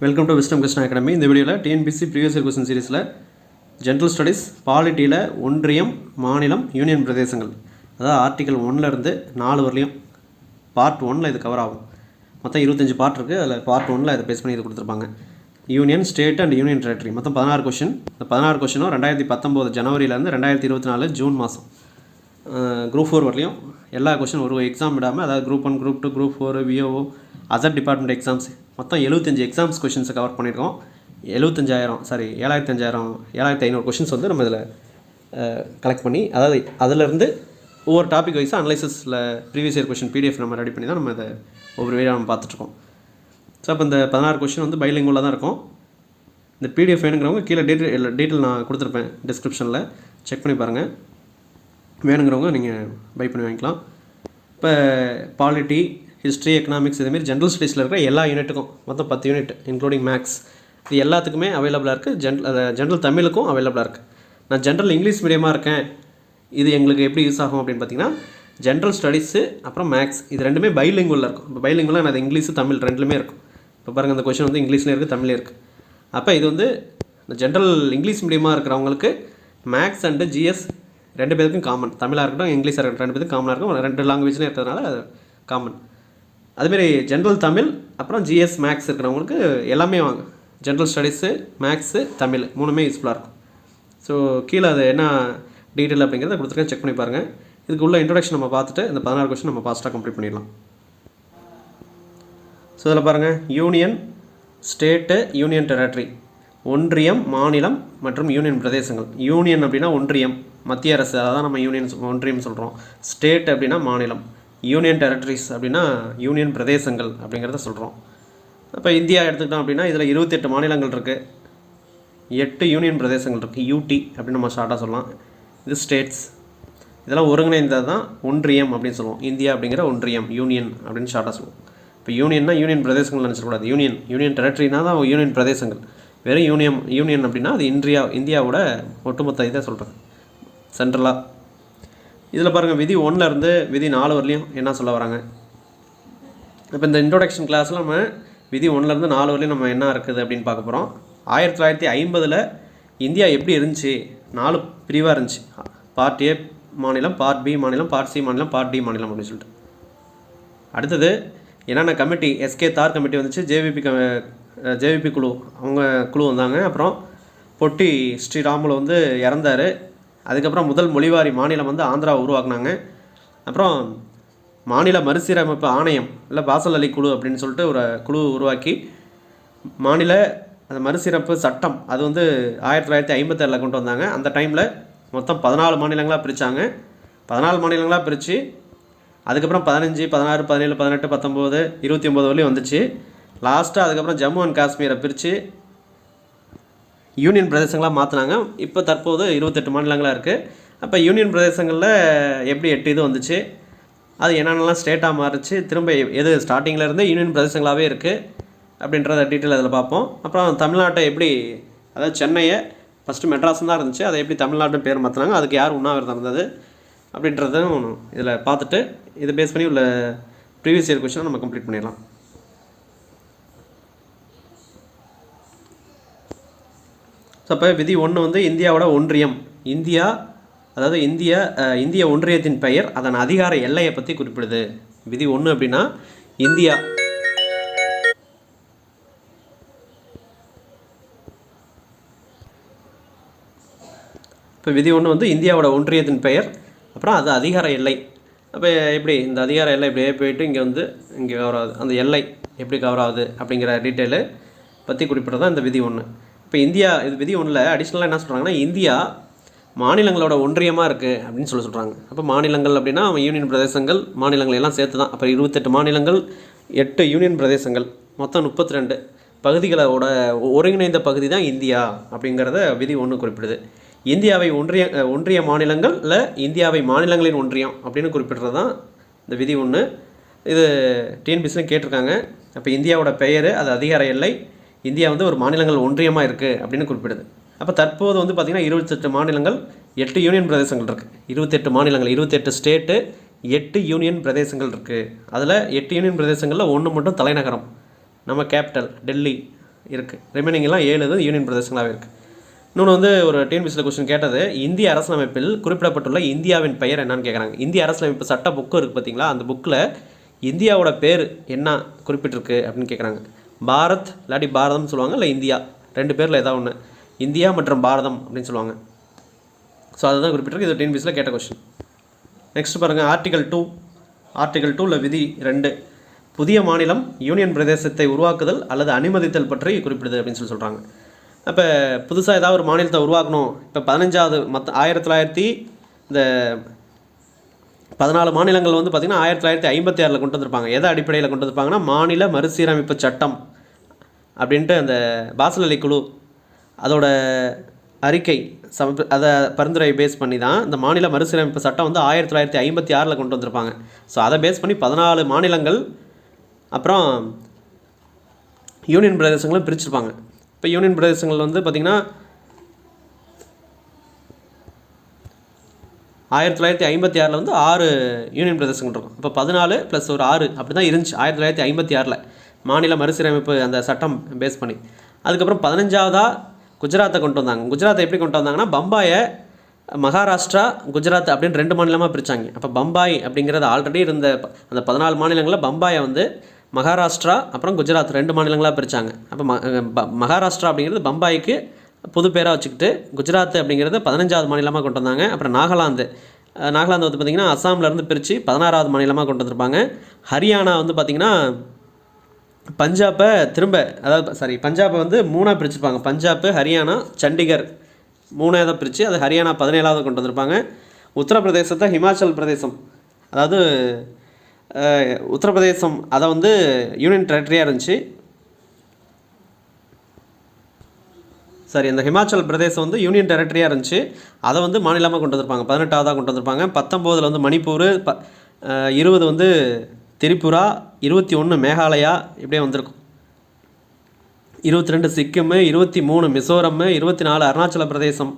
Welcome to wisdom Krishna academy. இந்த வீடியோவில் TNPSC previous year question சீரிஸில் ஜென்ரல் ஸ்டடீஸ் பாலிட்டியில் ஒன்றியம், மாநிலம், யூனியன் பிரதேசங்கள், அதாவது ஆர்டிகல் 1லேருந்து 4 வரலையும் பார்ட் 1ல் இது கவர் ஆகும். மொத்தம் 25 பார்ட் இருக்குது. அதில் பார்ட் 1ல் இதை பேஸ் பண்ணி இது கொடுத்துருப்பாங்க. Union, state and union territory மொத்தம் 16 கொஷின். இந்த 16 கொஷினும் 2019 ஜனவரியிலேருந்து 2024 ஜூன் மாதம் குரூப் 4 வரலையும் எல்லா கொஷின் ஒரு எக்ஸாம் விடாமல், அதாவது group 1, group 2, group 4, விஓஓ, other department exams மொத்தம் 75 எக்ஸாம்ஸ் கொஷின்ஸை கவர் பண்ணியிருக்கோம். 7500 கொஷின்ஸ் வந்து நம்ம இதில் கலெக்ட் பண்ணி, அதாவது அதிலேருந்து ஒவ்வொரு டாபிக் வைஸாக அனலைசிஸில் ப்ரீவியஸ் இயர் கொஷின் பிடிஎஃப் நம்ம ரெடி பண்ணி தான் நம்ம இதை ஒவ்வொரு வீடியோ நம்ம பார்த்துட்ருக்கோம். ஸோ அப்போ இந்த 16 கொஷின் வந்து பைலிங்குவலாக தான் இருக்கும். இந்த பிடிஎஃப் வேணுங்கிறவங்க கீழே டீட்டெயில் நான் கொடுத்துருப்பேன் டிஸ்கிரிப்ஷனில், செக் பண்ணி பாருங்கள். வேணுங்கிறவங்க நீங்கள் பை பண்ணி வாங்கிக்கலாம். இப்போ பாலிட்டி, ஹிஸ்ட்ரி, எக்கனாமிக்ஸ், இதேமாரி ஜென்ரல் ஸ்டடீஸில் இருக்கிற எல்லா யூனிட்டுக்கும் மொத்தம் 10 யூனிட் இன்க்ளூடிங் மேக்ஸ், இது எல்லாத்துக்குமே அவைலபிளாக இருக்குது. ஜென்ரல் தமிழுக்கும் அவைலபிளாக இருக்குது. நான் ஜென்ரல் இங்கிலீஷ் மீடியமாக இருக்கேன், இது எங்களுக்கு எப்படி யூஸ் ஆகும் அப்படின்னு பார்த்தீங்கன்னா, ஜென்ரல் ஸ்டடீஸு அப்புறம் மேக்ஸ் இது ரெண்டுமே பைலிங்குவலில் இருக்கும். இப்போ பைலிங்குவலாக அது இங்கிலீஷு தமிழ் ரெண்டுலேயுமே இருக்கும். இப்போ பாருங்கள், இந்த கொஷின் வந்து இங்கிலீஷ்லேயும் இருக்குது, தமிழ்லேயும் இருக்குது. அப்போ இது வந்து இந்த ஜென்ரல் இங்கிலீஷ் மீடியமாக இருக்கிறவங்களுக்கு மேக்ஸ் அண்டு ஜிஎஸ் ரெண்டு பேருக்கும் காமன். தமிழாக இருக்கட்டும், இங்கிலீஷாக இருக்கட்டும், ரெண்டு பேருக்கும் காமனாக இருக்கும். ரெண்டு லாங்குவேஜ்லேயும் இருக்கிறதுனால அது காமன். அதுமாரி ஜென்ரல் தமிழ் அப்புறம் ஜிஎஸ் மேக்ஸ் இருக்கிறவங்களுக்கு எல்லாமே வாங்க. ஜென்ரல் ஸ்டடீஸு, மேக்ஸு, தமிழ் மூணுமே யூஸ்ஃபுல்லாக இருக்கும். ஸோ கீழே அது என்ன டீட்டெயில் அப்படிங்கிறத கொடுத்துருக்கேன், செக் பண்ணி பாருங்கள். இதுக்கு உள்ள இன்ட்ரடக்ஷன் நம்ம பார்த்துட்டு இந்த 16 கொஸ்டின் நம்ம ஃபாஸ்ட்டாக கம்ப்ளீட் பண்ணிடலாம். ஸோ இதில் பாருங்கள், யூனியன், ஸ்டேட்டு, யூனியன் டெரிட்டரி, ஒன்றியம், மாநிலம் மற்றும் யூனியன் பிரதேசங்கள். யூனியன் அப்படின்னா ஒன்றியம், மத்திய அரசு, அதான் நம்ம யூனியன் ஒன்றியம் சொல்கிறோம். ஸ்டேட் அப்படின்னா மாநிலம், யூனியன் டெரிட்டரிஸ் அப்படின்னா யூனியன் பிரதேசங்கள் அப்படிங்கிறத சொல்கிறோம். இப்போ இந்தியா எடுத்துக்கிட்டோம் அப்படின்னா இதில் 28 மாநிலங்கள் இருக்குது, 8 யூனியன் பிரதேசங்கள் இருக்குது, யூடி அப்படின்னு நம்ம ஷார்ட்டாக சொல்லலாம். இது ஸ்டேட்ஸ், இதெல்லாம் ஒருங்கிணைந்தது தான் ஒன்றியம் அப்படின்னு சொல்லுவோம். இந்தியா அப்படிங்கிற ஒன்றியம், யூனியன் அப்படின்னு ஷார்ட்டாக சொல்லுவோம். இப்போ யூனியன்னா யூனியன் பிரதேசங்கள் நினச்சிடக்கூடாது. யூனியன் டெரிட்டரினா தான் யூனியன் பிரதேசங்கள். வெறும் யூனியன் அப்படின்னா அது இந்தியாவோட ஒட்டுமொத்த இதை சொல்கிறது, சென்ட்ரலாக. இதில் பாருங்கள், விதி 1லேருந்து விதி 4 வரலையும் என்ன சொல்ல வராங்க. இப்போ இந்த இன்ட்ரோடக்ஷன் கிளாஸில் நம்ம விதி 1லேருந்து 4 வரலையும் நம்ம என்ன இருக்குது அப்படின்னு பார்க்க போகிறோம். 1950 இந்தியா எப்படி இருந்துச்சு, 4 பிரிவாக இருந்துச்சு. பார்ட் ஏ மாநிலம், பார்ட் பி மாநிலம், பார்ட் சி மாநிலம், பார்ட் டி மாநிலம் அப்படின்னு சொல்லிட்டு. அடுத்தது என்னென்ன கமிட்டி, எஸ்கே தார் கமிட்டி வந்துச்சு, ஜேவிபி குழு, அவங்க குழு வந்தாங்க. அப்புறம் பொட்டி ஸ்ரீராமுலு வந்து இறந்தார். அதுக்கப்புறம் முதல் மொழிவாரி மாநிலம் வந்து ஆந்திராவை உருவாக்குனாங்க. அப்புறம் மாநில மறுசீரமைப்பு ஆணையம் இல்லை பாசல் அலி குழு அப்படின்னு சொல்லிட்டு ஒரு குழு உருவாக்கி மாநில அந்த மறுசீரமைப்பு சட்டம் அது வந்து 1957 கொண்டு வந்தாங்க. அந்த டைமில் மொத்தம் 14 மாநிலங்களாக பிரித்தாங்க. 14 மாநிலங்களாக பிரித்து அதுக்கப்புறம் 15, 16, 17, 18, 19, 29 வரலையும் வந்துச்சு. லாஸ்ட்டாக அதுக்கப்புறம் ஜம்மு அண்ட் காஷ்மீரை பிரித்து யூனியன் பிரதேசங்களாக மாற்றினாங்க. இப்போ தற்போது 28 மாநிலங்களாக இருக்குது. அப்போ யூனியன் பிரதேசங்களில் எப்படி 8 இது வந்துச்சு, அது என்னென்னலாம் ஸ்டேட்டாக மாறிச்சு, திரும்ப எது ஸ்டார்டிங்கில் இருந்தே யூனியன் பிரதேசங்களாகவே இருக்குது அப்படின்றத டீட்டெயில் அதில் பார்ப்போம். அப்புறம் தமிழ்நாட்டை எப்படி, அதாவது சென்னையை ஃபஸ்ட்டு மெட்ராஸ் தான் இருந்துச்சு, அதை எப்படி தமிழ்நாட்டு பேர் மாற்றினாங்க, அதுக்கு யார் உண்ணாவிரதம் இருந்தது அப்படின்றதும் இதில் பார்த்துட்டு இதை பேஸ் பண்ணி உள்ள ப்ரீவியஸ் இயர் கொஸ்டினை நம்ம கம்ப்ளீட் பண்ணிடலாம். ஸோ அப்போ விதி 1 வந்து இந்தியாவோட ஒன்றியம். இந்தியா, அதாவது இந்திய ஒன்றியத்தின் பெயர் அதன் அதிகார எல்லையை பற்றி குறிப்பிடுது. விதி 1 அப்படின்னா இந்தியா, இப்போ விதி 1 வந்து இந்தியாவோட ஒன்றியத்தின் பெயர், அப்புறம் அது அதிகார எல்லை. அப்போ எப்படி இந்த அதிகார எல்லை இப்படியே போயிட்டு இங்கே வந்து இங்கே கவர் ஆகுது, அந்த எல்லை எப்படி கவர் ஆகுது அப்படிங்கிற டீட்டெயிலு பற்றி குறிப்பிட்றது தான் இந்த விதி 1. இப்போ இந்தியா, இது விதி 1ல் அடிஷ்னலாக என்ன சொல்கிறாங்கன்னா, இந்தியா மாநிலங்களோட ஒன்றியமாக இருக்குது அப்படின்னு சொல்கிறாங்க. அப்போ மாநிலங்கள் அப்படின்னா யூனியன் பிரதேசங்கள், மாநிலங்கள் எல்லாம் சேர்த்து தான். அப்போ 28 மாநிலங்கள், 8 யூனியன் பிரதேசங்கள், மொத்தம் 32 பகுதிகளோட ஒருங்கிணைந்த பகுதி தான் இந்தியா அப்படிங்கிறத விதி 1 குறிப்பிடுது. இந்தியாவை ஒன்றிய மாநிலங்கள் இல்லை இந்தியாவை மாநிலங்களின் ஒன்றியம் அப்படின்னு குறிப்பிட்றது தான் இந்த விதி 1. இது டிஎன்பிசிலையும் கேட்டிருக்காங்க. அப்போ இந்தியாவோட பெயர், அது அதிகார எல்லை, இந்தியா வந்து ஒரு மாநிலங்கள் ஒன்றியமாக இருக்குது அப்படின்னு குறிப்பிடுது. அப்போ தற்போது வந்து பார்த்திங்கன்னா 28 மாநிலங்கள், 8 யூனியன் பிரதேசங்கள் இருக்குது. 28 மாநிலங்கள், 28 ஸ்டேட்டு, 8 யூனியன் பிரதேசங்கள் இருக்குது. அதில் 8 யூனியன் பிரதேசங்களில் 1 மட்டும் தலைநகரம், நம்ம கேபிட்டல் டெல்லி, இருக்குது. ரிமைனிங்லாம் 7 இது யூனியன் பிரதேசங்களாகவே இருக்குது. இன்னொன்று வந்து ஒரு டிஎன்பிஎஸ்சியில் கொஸ்டின் கேட்டது, இந்திய அரசியலமைப்பில் குறிப்பிடப்பட்டுள்ள இந்தியாவின் பெயர் என்னன்னு கேட்குறாங்க. இந்திய அரசியலமைப்பு சட்ட புக்கு இருக்குது பார்த்தீங்களா, அந்த புக்கில் இந்தியாவோட பேர் என்ன குறிப்பிட்டிருக்கு அப்படின்னு கேட்குறாங்க. பாரத் இல்லாட்டி பாரதம்னு சொல்லுவாங்க, இல்லை இந்தியா, 2 பேரில் ஏதாவது ஒன்று, இந்தியா மற்றும் பாரதம் அப்படின்னு சொல்லுவாங்க. ஸோ அதுதான் குறிப்பிட்டிருக்கு. இது டிஎன்பிஎஸ்சியில் கேட்ட கொஸ்டின். நெக்ஸ்ட் பாருங்கள், ஆர்டிகல் 2 விதி 2, புதிய மாநிலம் யூனியன் பிரதேசத்தை உருவாக்குதல் அல்லது அனுமதித்தல் பற்றி குறிப்பிடுது அப்படின்னு சொல்கிறாங்க. இப்போ புதுசாக ஏதாவது ஒரு மாநிலத்தை உருவாக்கணும். இப்போ 15வது 14 மாநிலங்கள் வந்து பார்த்திங்கன்னா 1956 கொண்டு வந்திருப்பாங்க. எதை அடிப்படையில் கொண்டு வந்திருப்பாங்கன்னா, மாநில மறுசீரமைப்பு சட்டம் அப்படின்ட்டு அந்த பாசல் அலி குழு அதோட அறிக்கை அதை பரிந்துரை பேஸ் பண்ணி தான் இந்த மாநில மறுசீரமைப்பு சட்டம் வந்து 1956 கொண்டு வந்திருப்பாங்க. ஸோ அதை பேஸ் பண்ணி 14 மாநிலங்கள் அப்புறம் யூனியன் பிரதேசங்களும் பிரிச்சிருப்பாங்க. இப்போ யூனியன் பிரதேசங்கள் வந்து பார்த்திங்கன்னா 1956 வந்து 6 யூனியன் பிரதேசங்கள் இருக்கும். இப்போ 14 + ஒரு 6 அப்படி தான் இருந்துச்சு 1956 மாநில மறுசீரமைப்பு அந்த சட்டம் பேஸ் பண்ணி. அதுக்கப்புறம் 15வதாக குஜராத்தை கொண்டு வந்தாங்க. குஜராத்தை எப்படி கொண்டு வந்தாங்கன்னா, பம்பாயை மகாராஷ்டிரா குஜராத் அப்படின்னு 2 மாநிலமாக பிரித்தாங்க. அப்போ பம்பாய் அப்படிங்கிறது ஆல்ரெடி இருந்த அந்த 14 மாநிலங்களில் பம்பாயை வந்து மகாராஷ்டிரா அப்புறம் குஜராத் 2 மாநிலங்களாக பிரித்தாங்க. அப்போ மகாராஷ்டிரா அப்படிங்கிறது பம்பாய்க்கு புது பேராக வச்சுக்கிட்டு, குஜராத் அப்படிங்கிறது 15வது மாநிலமாக கொண்டு வந்தாங்க. அப்புறம் நாகாலாந்து வந்து பார்த்திங்கன்னா அஸ்ஸாம்லேருந்து பிரித்து 16வது மாநிலமாக கொண்டு வந்திருப்பாங்க. ஹரியானா வந்து பார்த்திங்கன்னா பஞ்சாப்பை பஞ்சாபை வந்து 3ஆக பிரிச்சுருப்பாங்க. பஞ்சாப், ஹரியானா, சண்டிகர் 3ஆக பிரித்து அது ஹரியானா 17வது கொண்டு வந்திருப்பாங்க. உத்தரப்பிரதேசத்தை ஹிமாச்சல் பிரதேசம், அதாவது உத்தரப்பிரதேசம் அதை வந்து யூனியன் டெரிட்டரியாக இருந்துச்சு. அந்த ஹிமாச்சல் பிரதேசம் வந்து யூனியன் டெரிட்டரியாக இருந்துச்சு. அதை வந்து மாநிலமாக கொண்டு வந்திருப்பாங்க. 18வதாக கொண்டு வந்திருப்பாங்க. 19 வந்து மணிப்பூர், 20 வந்து திரிபுரா, 21 மேகாலயா இப்படியே வந்திருக்கும். 22 சிக்கிம், 23 மிசோரம், 24 அருணாச்சல பிரதேசம்,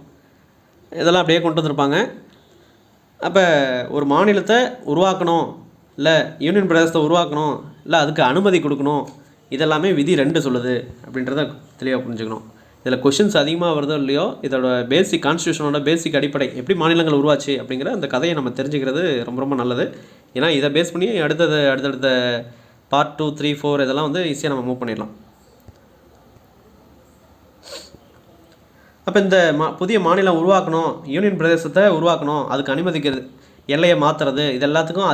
இதெல்லாம் அப்படியே கொண்டு வந்திருப்பாங்க. அப்போ ஒரு மாநிலத்தை உருவாக்கணும், இல்லை யூனியன் பிரதேசத்தை உருவாக்கணும், இல்லை அதுக்கு அனுமதி கொடுக்கணும், இதெல்லாமே விதி 2 சொல்லுது அப்படின்றத தெளிவாக புரிஞ்சுக்கணும். இதில் கொஷின்ஸ் அதிகமாக வருதோ இல்லையோ, இதோட பேசிக் கான்ஸ்டியூஷனோட பேசிக் அடிப்படை எப்படி மாநிலங்கள் உருவாச்சு அப்படிங்கிற அந்த கதையை நம்ம தெரிஞ்சுக்கிறது ரொம்ப ரொம்ப நல்லது. ஏன்னா இதை பேஸ் பண்ணி அடுத்தடுத்த பார்ட் 2, 3, 4 இதெல்லாம் வந்து ஈஸியாக நம்ம மூவ் பண்ணிடலாம். அப்போ இந்த புதிய மாநிலம் உருவாக்கணும், யூனியன் பிரதேசத்தை உருவாக்கணும், அதுக்கு அனுமதிக்கிறது, எல்லையை மாற்றுறது, இது எல்லாத்துக்கும்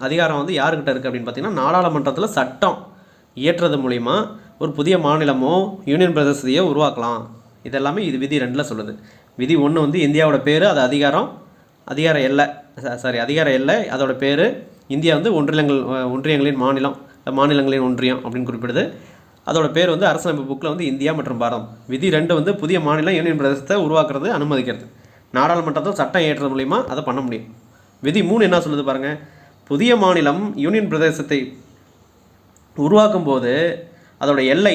அதிகாரம் வந்து யாருக்கிட்ட இருக்குது அப்படின்னு பார்த்திங்கன்னா, நாடாளுமன்றத்தில் சட்டம் இயற்றுறது மூலிமா ஒரு புதிய மாநிலமோ யூனியன் பிரதேசத்தையோ உருவாக்கலாம். இதெல்லாமே இது விதி 2 சொல்லுது. விதி 1 வந்து இந்தியாவோட பேர், அது அதிகார எல்லை, அதோட பேர். இந்தியா வந்து ஒன்றியங்களின் மாநிலங்களின் ஒன்றியம் அப்படின்னு குறிப்பிடுது. அதோட பேர் வந்து அரசியலமைப்பு புக்கில் வந்து இந்தியா மற்றும் பாரதம். விதி 2 வந்து புதிய மாநிலம் யூனியன் பிரதேசத்தை உருவாக்குறது, அனுமதிக்கிறது, நாடாளுமன்றத்தில் சட்டம் ஏற்றுறது மூலிமா அதை பண்ண முடியும். விதி 3 என்ன சொல்லுது பாருங்கள், புதிய மாநிலம் யூனியன் பிரதேசத்தை உருவாக்கும் போது அதோட எல்லை,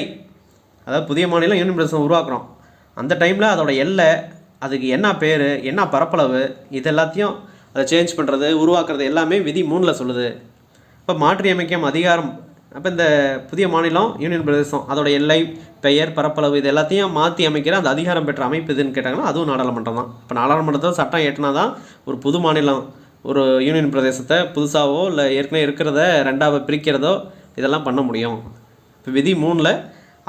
அதாவது புதிய மாநிலம் யூனியன் பிரதேசம் உருவாக்குறோம் அந்த டைமில் அதோட எல்லை, அதுக்கு என்ன பேர், என்ன பரப்பளவு, இது எல்லாத்தையும் அதை சேஞ்ச் பண்ணுறது, உருவாக்குறது எல்லாமே விதி 3 சொல்லுது. இப்போ மாற்றி அமைக்கும் அதிகாரம், அப்போ இந்த புதிய மாநிலம் யூனியன் பிரதேசம் அதோட எல்லை, பெயர், பரப்பளவு இது எல்லாத்தையும் மாற்றி அமைக்கிற அந்த அதிகாரம் பெற்ற அமைப்பு எதுன்னு கேட்டாங்கன்னா அதுவும் நாடாளுமன்றம் தான். இப்போ நாடாளுமன்றத்தில் சட்டம் ஏற்றினா தான் ஒரு புது மாநிலம், ஒரு யூனியன் பிரதேசத்தை புதுசாகவோ இல்லை ஏற்கனவே இருக்கிறத 2ஆக பிரிக்கிறதோ இதெல்லாம் பண்ண முடியும். இப்போ விதி 3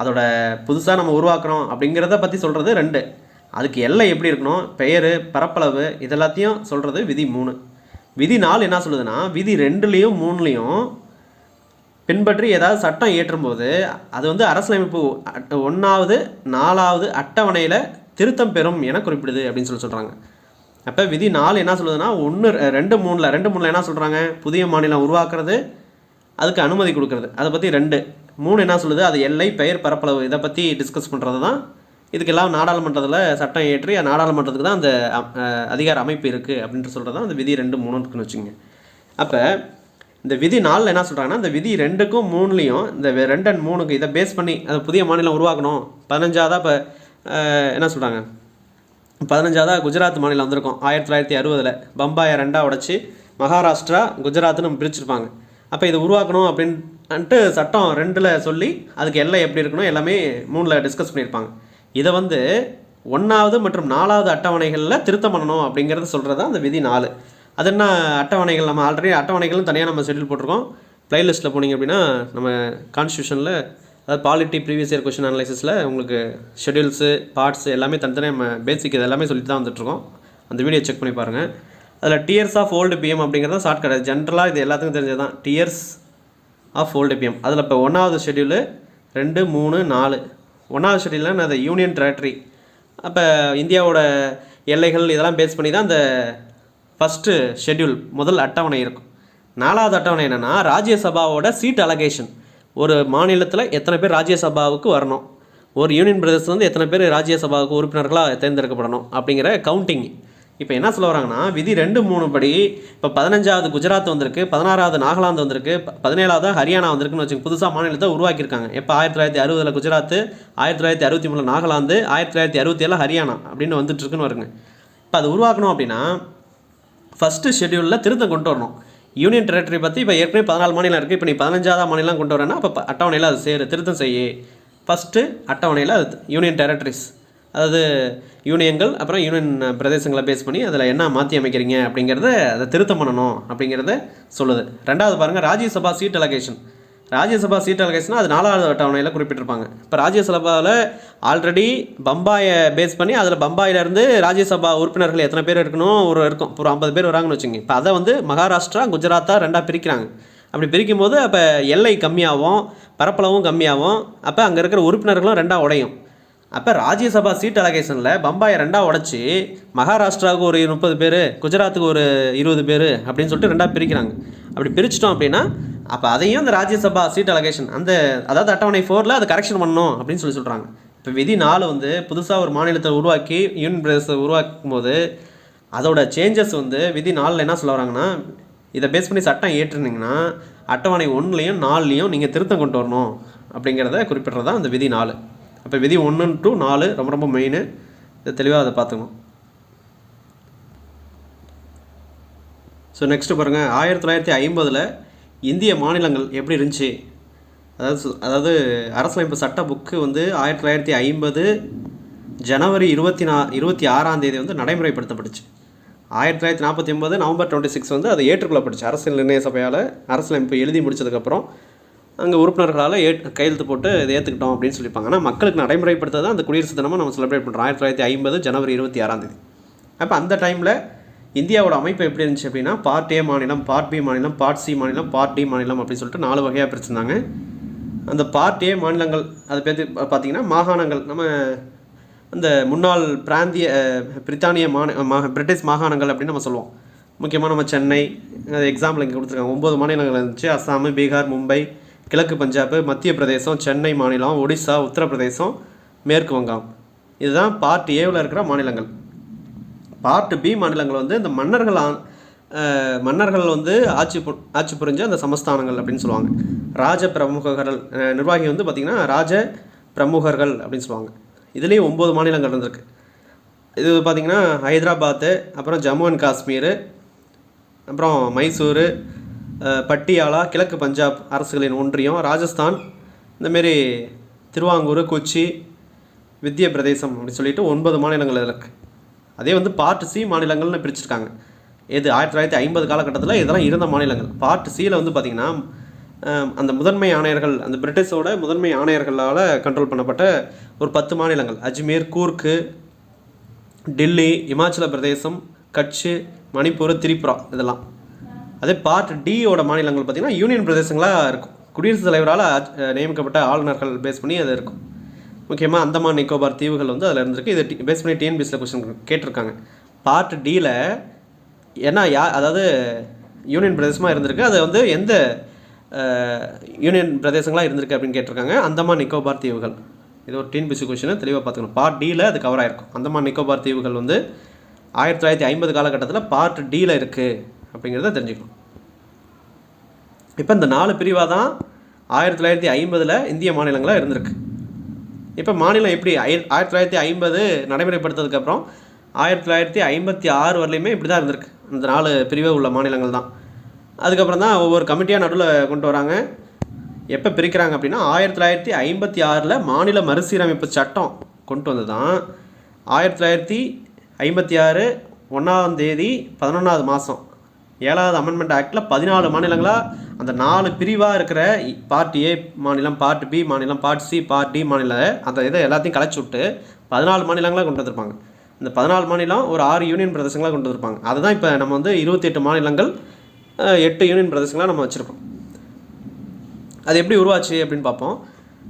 அதோட புதுசாக நம்ம உருவாக்குறோம் அப்படிங்கிறத பற்றி சொல்கிறது 2, அதுக்கு எல்லை எப்படி இருக்கணும், பெயர், பரப்பளவு இதெல்லாத்தையும் சொல்கிறது விதி 3. விதி 4 என்ன சொல்லுதுன்னா, விதி 2லேயும் 3லேயும் பின்பற்றி ஏதாவது சட்டம் இயற்றும்போது அது வந்து அரசியலமைப்பு 1வது 4வது அட்டவணையில் திருத்தம் பெறும் என குறிப்பிடுது அப்படின்னு சொல்கிறாங்க. அப்போ விதி 4 என்ன சொல்லுதுன்னா, 2, 3ல் என்ன சொல்கிறாங்க, புதிய மாநிலம் உருவாக்குறது, அதுக்கு அனுமதி கொடுக்குறது, அதை பற்றி 2. 3 என்ன சொல்லுது, அது எல்லை, பெயர், பரப்பளவு இதை பற்றி டிஸ்கஸ் பண்ணுறது தான். இதுக்கெல்லாம் நாடாளுமன்றத்தில் சட்டம் ஏற்றி நாடாளுமன்றத்துக்கு தான் அந்த அதிகார அமைப்பு இருக்குது அப்படின்ட்டு சொல்கிறது தான் அந்த விதி 2, 3 இருக்குன்னு வச்சுங்க. அப்போ இந்த விதி 4 என்ன சொல்கிறாங்கன்னா, இந்த விதி 2க்கும் 3லேயும் இந்த 2 and 3க்கு இதை பேஸ் பண்ணி அது புதிய மாநிலம் உருவாக்கணும். 15ஆவதாக இப்போ என்ன சொல்கிறாங்க, 15ஆவதாக குஜராத் மாநிலம் வந்திருக்கும் 1960. பம்பாயை 2ஆக உடச்சி மகாராஷ்டிரா, குஜராத்னு நம்ம பிரிச்சிருப்பாங்க. அப்போ இதை உருவாக்கணும் அப்படின்னு அன்ட்டு சட்டம் 2ல் சொல்லி அதுக்கு எல்லை எப்படி இருக்கணும் எல்லாமே 3ல் டிஸ்கஸ் பண்ணியிருப்பாங்க. இதை வந்து 1வது மற்றும் 4வது அட்டவணைகளில் திருத்தம் பண்ணணும் அப்படிங்கிறத சொல்கிறது தான் அந்த விதி 4. அது என்ன அட்டவணைகள், நம்ம ஆல்ரெடி அட்டவணைகளும் தனியாக நம்ம ஷெட்யூல் போட்டிருக்கோம். ப்ளேலிஸ்ட்டில் போனீங்க அப்படின்னா நம்ம கான்ஸ்டியூஷனில், அதாவது பாலிட்டி ப்ரீவியஸ் இயர் கொஷின் அனலைசிஸில் உங்களுக்கு ஷெட்யூல்ஸு பார்ட்ஸ் எல்லாமே தனித்தனியாக நம்ம பேசிக் இது எல்லாமே சொல்லிட்டு தான் வந்துட்டுருக்கோம். அந்த வீடியோ செக் பண்ணி பாருங்கள். அதில் டியர்ஸ் ஆஃப் ஓல்டு பிஎம் அப்படிங்கிறத ஷார்ட்கட். ஜென்ரலாக இது எல்லாத்துக்கும் தெரிஞ்சது தான், டியர்ஸ் ஆஃப் ஓல்டு பிஎம். அதில் இப்போ 1வது ஷெட்யூலு 2, 3, 4. 1வது ஷெட்யூலில் அது யூனியன் டெரிட்டரி. அப்போ இந்தியாவோட எல்லைகள் இதெல்லாம் பேஸ் பண்ணி தான் அந்த ஃபஸ்ட்டு ஷெட்யூல் முதல் அட்டவணை இருக்கும். 4வது அட்டவணை என்னென்னா ராஜ்யசபாவோட சீட் அலகேஷன். ஒரு மாநிலத்தில் எத்தனை பேர் ராஜ்யசபாவுக்கு வரணும், ஒரு யூனியன் பிரதேசத்துலேருந்து எத்தனை பேர் ராஜ்யசபாவுக்கு உறுப்பினர்களாக தேர்ந்தெடுக்கப்படணும் அப்படிங்கிற கவுண்டிங். இப்போ என்ன சொல்ல வராங்கன்னா விதி 2, 3 படி இப்போ 15வது குஜராத் வந்திருக்கு, 16வது நாகாலாந்து வந்திருக்கு, 17வது ஹரியானா வந்திருக்குன்னு வச்சுக்கோங்க. புதுசாக மாநிலத்தை உருவாக்கியிருக்காங்க. எப்போ 1960 குஜராத், 1963 நாகாலாந்து, 1967 ஹரியானா அப்படின்னு வந்துட்டுருக்குன்னு வருங்க. இப்போ அது உருவாக்கணும் அப்படின்னா ஃபஸ்ட்டு ஷெட்யூலில் திருத்தம் கொண்டு வரணும். யூனியன் டெரிட்டரி பற்றி இப்போ ஏற்கனவே 14 மாநிலம் இருக்குது. இப்போ நீ 15வது மாநிலம் கொண்டு வரேன்னா அப்போ அட்டவணையில் அது திருத்தம் செய்ய. ஃபஸ்ட்டு அட்டவணையில் அது யூனியன் டெரிட்டரிஸ், அதாவது யூனியன்கள் அப்புறம் யூனியன் பிரதேசங்களை பேஸ் பண்ணி அதில் என்ன மாற்றி அமைக்கிறீங்க அப்படிங்கிறத அதை திருத்தம் பண்ணணும் அப்படிங்கிறத சொல்லுது. 2வது பாருங்கள், Rajya Sabha seat allocation. Rajya Sabha seat அலகேஷன்னா அது 4வது அட்டவணையில் குறிப்பிட்டிருப்பாங்க. இப்போ ராஜ்யசபாவில் ஆல்ரெடி பம்பாயை பேஸ் பண்ணி அதில் பம்பாயிலேருந்து ராஜ்யசபா உறுப்பினர்கள் எத்தனை பேர் இருக்கணும், இருக்கும் ஒரு 50 பேர் வராங்கன்னு வச்சுங்க. இப்போ அதை வந்து மகாராஷ்டிரா குஜராத்தாக 2ஆக பிரிக்கிறாங்க. அப்படி பிரிக்கும் போது அப்போ எல்லை கம்மியாகும், பரப்பளவும் கம்மியாகும். அப்போ அங்கே இருக்கிற உறுப்பினர்களும் 2ஆக உடையும். அப்போ ராஜ்யசபா சீட் அலகேஷனில் பம்பாயை 2ஆக உடச்சி மகாராஷ்டிராவுக்கு ஒரு 30 பேர், குஜராத்துக்கு ஒரு 20 பேர் அப்படின்னு சொல்லிட்டு 2ஆக பிரிக்கிறாங்க. அப்படி பிரிச்சிட்டோம் அப்படின்னா அப்போ அதையும் அந்த ராஜ்யசபா சீட் அலகேஷன் அந்த அதாவது அட்டவணை 4ல் அது கரெக்ஷன் பண்ணணும் அப்படின்னு சொல்கிறாங்க. இப்போ விதி 4 வந்து புதுசாக ஒரு மாநிலத்தை உருவாக்கி யூனியன் பிரதேசத்தை உருவாக்கும் போது அதோட சேஞ்சஸ் வந்து விதி 4ல் என்ன சொல்ல வராங்கன்னா, இதை பேஸ் பண்ணி சட்டம் ஏற்றுனீங்கன்னா அட்டவணை 1லையும் 4லையும் நீங்கள் திருத்தம் கொண்டு வரணும் அப்படிங்கிறத குறிப்பிட்றது தான் அந்த விதி 4. அப்போ விதி 1 to 4 ரொம்ப ரொம்ப மெயின். இதை தெளிவாக அதை பார்த்துக்கணும். ஸோ நெக்ஸ்ட்டு பாருங்கள், 1950 இந்திய மாநிலங்கள் எப்படி இருந்துச்சு. அதாவது அரசியலமைப்பு சட்ட புக்கு வந்து 1950 ஜனவரி 26 வந்து நடைமுறைப்படுத்தப்பட்டுச்சு. 1949 நவம்பர் 26 வந்து அது ஏற்றுக்கொள்ளப்பட்டுச்சு. அரசியல் நிர்ணய சபையால் அரசியலமைப்பு எழுதி முடிச்சதுக்கப்புறம் அங்கே உறுப்பினர்களால் கையெழுத்து போட்டு இதை ஏற்றுக்கிட்டோம் அப்படின்னு சொல்லியிருப்பாங்க. ஆனால் மக்களுக்கு நடைமுறைப்படுத்த அந்த குடியரசு தினமாக நம்ம செலிப்ரேட் பண்ணுறோம் 1950 ஜனவரி 26. அப்போ அந்த டைமில் இந்தியாவோட அமைப்பு எப்படி இருந்துச்சு அப்படின்னா, பார்ட் ஏ மாநிலம், பார்ட் பி மாநிலம், பார்ட் சி மாநிலம், பார்ட் டி மாநிலம் அப்படின்னு சொல்லிட்டு 4 வகையாக பிரிச்சிருந்தாங்க. அந்த பார்ட் ஏ மாநிலங்கள் அது பேர் பார்த்திங்கன்னா மாகாணங்கள். நம்ம அந்த முன்னாள் பிராந்திய பிரித்தானிய பிரிட்டிஷ் மாகாணங்கள் அப்படின்னு நம்ம சொல்லுவோம். முக்கியமாக நம்ம சென்னை, அது எக்ஸாம்பிள் இங்கே கொடுத்துருக்காங்க. 9 மாநிலங்கள் இருந்துச்சு. அஸ்ஸாம், பீகார், மும்பை, கிழக்கு பஞ்சாப், மத்திய பிரதேசம், சென்னை மாநிலம், ஒடிசா, உத்தரப்பிரதேசம், மேற்கு வங்கம். இதுதான் பார்ட் ஏவில் இருக்கிற மாநிலங்கள். பார்ட் பி மாநிலங்கள் வந்து இந்த மன்னர்கள் வந்து ஆட்சி புரிஞ்ச அந்த சமஸ்தானங்கள் அப்படின்னு சொல்லுவாங்க. ராஜ பிரமுகர்கள் நிர்வாகி வந்து பார்த்திங்கன்னா ராஜ பிரமுகர்கள் அப்படின்னு சொல்லுவாங்க. இதுலேயும் 9 மாநிலங்கள் இருந்திருக்கு. இது பார்த்திங்கன்னா ஹைதராபாத்து, அப்புறம் ஜம்மு அண்ட் காஷ்மீர், அப்புறம் மைசூரு, பட்டியாலா, கிழக்கு பஞ்சாப் அரசுகளின் ஒன்றியம், ராஜஸ்தான், இந்தமாரி திருவாங்கூர், கொச்சி, வித்திய பிரதேசம் அப்படின்னு சொல்லிட்டு 9 மாநிலங்கள் இருக்குது. அதே வந்து பார்ட் சி மாநிலங்கள்னு பிரிச்சுருக்காங்க. இது 1950 காலகட்டத்தில் இதெல்லாம் இருந்த மாநிலங்கள். பார்ட் சியில் வந்து பார்த்திங்கன்னா அந்த முதன்மை ஆணையர்கள், அந்த பிரிட்டிஷோட முதன்மை ஆணையர்களால் கண்ட்ரோல் பண்ணப்பட்ட ஒரு 10 மாநிலங்கள். அஜ்மீர், கூர்க்கு, டெல்லி, இமாச்சல பிரதேசம், கட்ச், மணிப்பூர், திரிபுரா இதெல்லாம். அதே பார்ட் டியோட மாநிலங்கள் பார்த்திங்கன்னா யூனியன் பிரதேசங்களாக இருக்கும். குடியரசுத் தலைவரால் நியமிக்கப்பட்ட ஆளுநர்கள் பேஸ் பண்ணி அது இருக்கும். முக்கியமாக அந்தமான் நிக்கோபார் தீவுகள் வந்து அதில் இருந்திருக்கு. இதை பேஸ் பண்ணி டிஎன்பிஎஸ்சியில் கொஸ்டின் கேட்டிருக்காங்க. பார்ட் டியில் ஏன்னா அதாவது யூனியன் பிரதேசமாக இருந்திருக்கு, அது வந்து எந்த யூனியன் பிரதேசங்களாக இருந்திருக்கு அப்படின்னு கேட்டிருக்காங்க. அந்தமான் நிக்கோபார் தீவுகள். இது ஒரு டிஎன்பிஎஸ்சி கொஸ்டின், தெளிவாக பார்த்துக்கணும். பார்ட் டியில் அது கவர் ஆகிருக்கும். அந்தமான் நிக்கோபார் தீவுகள் வந்து 1950 காலகட்டத்தில் பார்ட் டியில் இருக்குது அப்படிங்கிறத தெரிஞ்சுக்கணும். இப்போ இந்த 4 பிரிவாக தான் 1950 இந்திய மாநிலங்களாக இருந்திருக்கு. இப்போ மாநிலம் எப்படி 1950 நடைமுறைப்படுத்ததுக்கப்புறம் 1956 வரலையுமே இப்படி தான் இருந்திருக்கு. இந்த 4 பிரிவு உள்ள மாநிலங்கள் தான். அதுக்கப்புறம் தான் ஒவ்வொரு கமிட்டியாக நடுவில் கொண்டு வராங்க. எப்போ பிரிக்கிறாங்க அப்படின்னா 1956 மாநில மறுசீரமைப்பு சட்டம் கொண்டு வந்து தான் 1956 1ஆம் தேதி 11வது மாதம் 7வது அமெண்ட்மெண்ட் ஆக்டில் 14 மாநிலங்களாக அந்த 4 பிரிவாக இருக்கிற பார்ட் ஏ மாநிலம், பார்ட் பி மாநிலம், பார்ட் சி, பார்ட் டி மாநிலம் அந்த இதை எல்லாத்தையும் கலைச்சி விட்டு 14 மாநிலங்களாக கொண்டு வந்திருப்பாங்க. இந்த 14 மாநிலம் ஒரு 6 யூனியன் பிரதேசங்களாக கொண்டு வந்திருப்பாங்க. அதுதான் இப்போ நம்ம வந்து 28 மாநிலங்கள் 8 யூனியன் பிரதேசங்களாக நம்ம வச்சுருக்கோம். அது எப்படி உருவாச்சு அப்படின்னு பார்ப்போம்.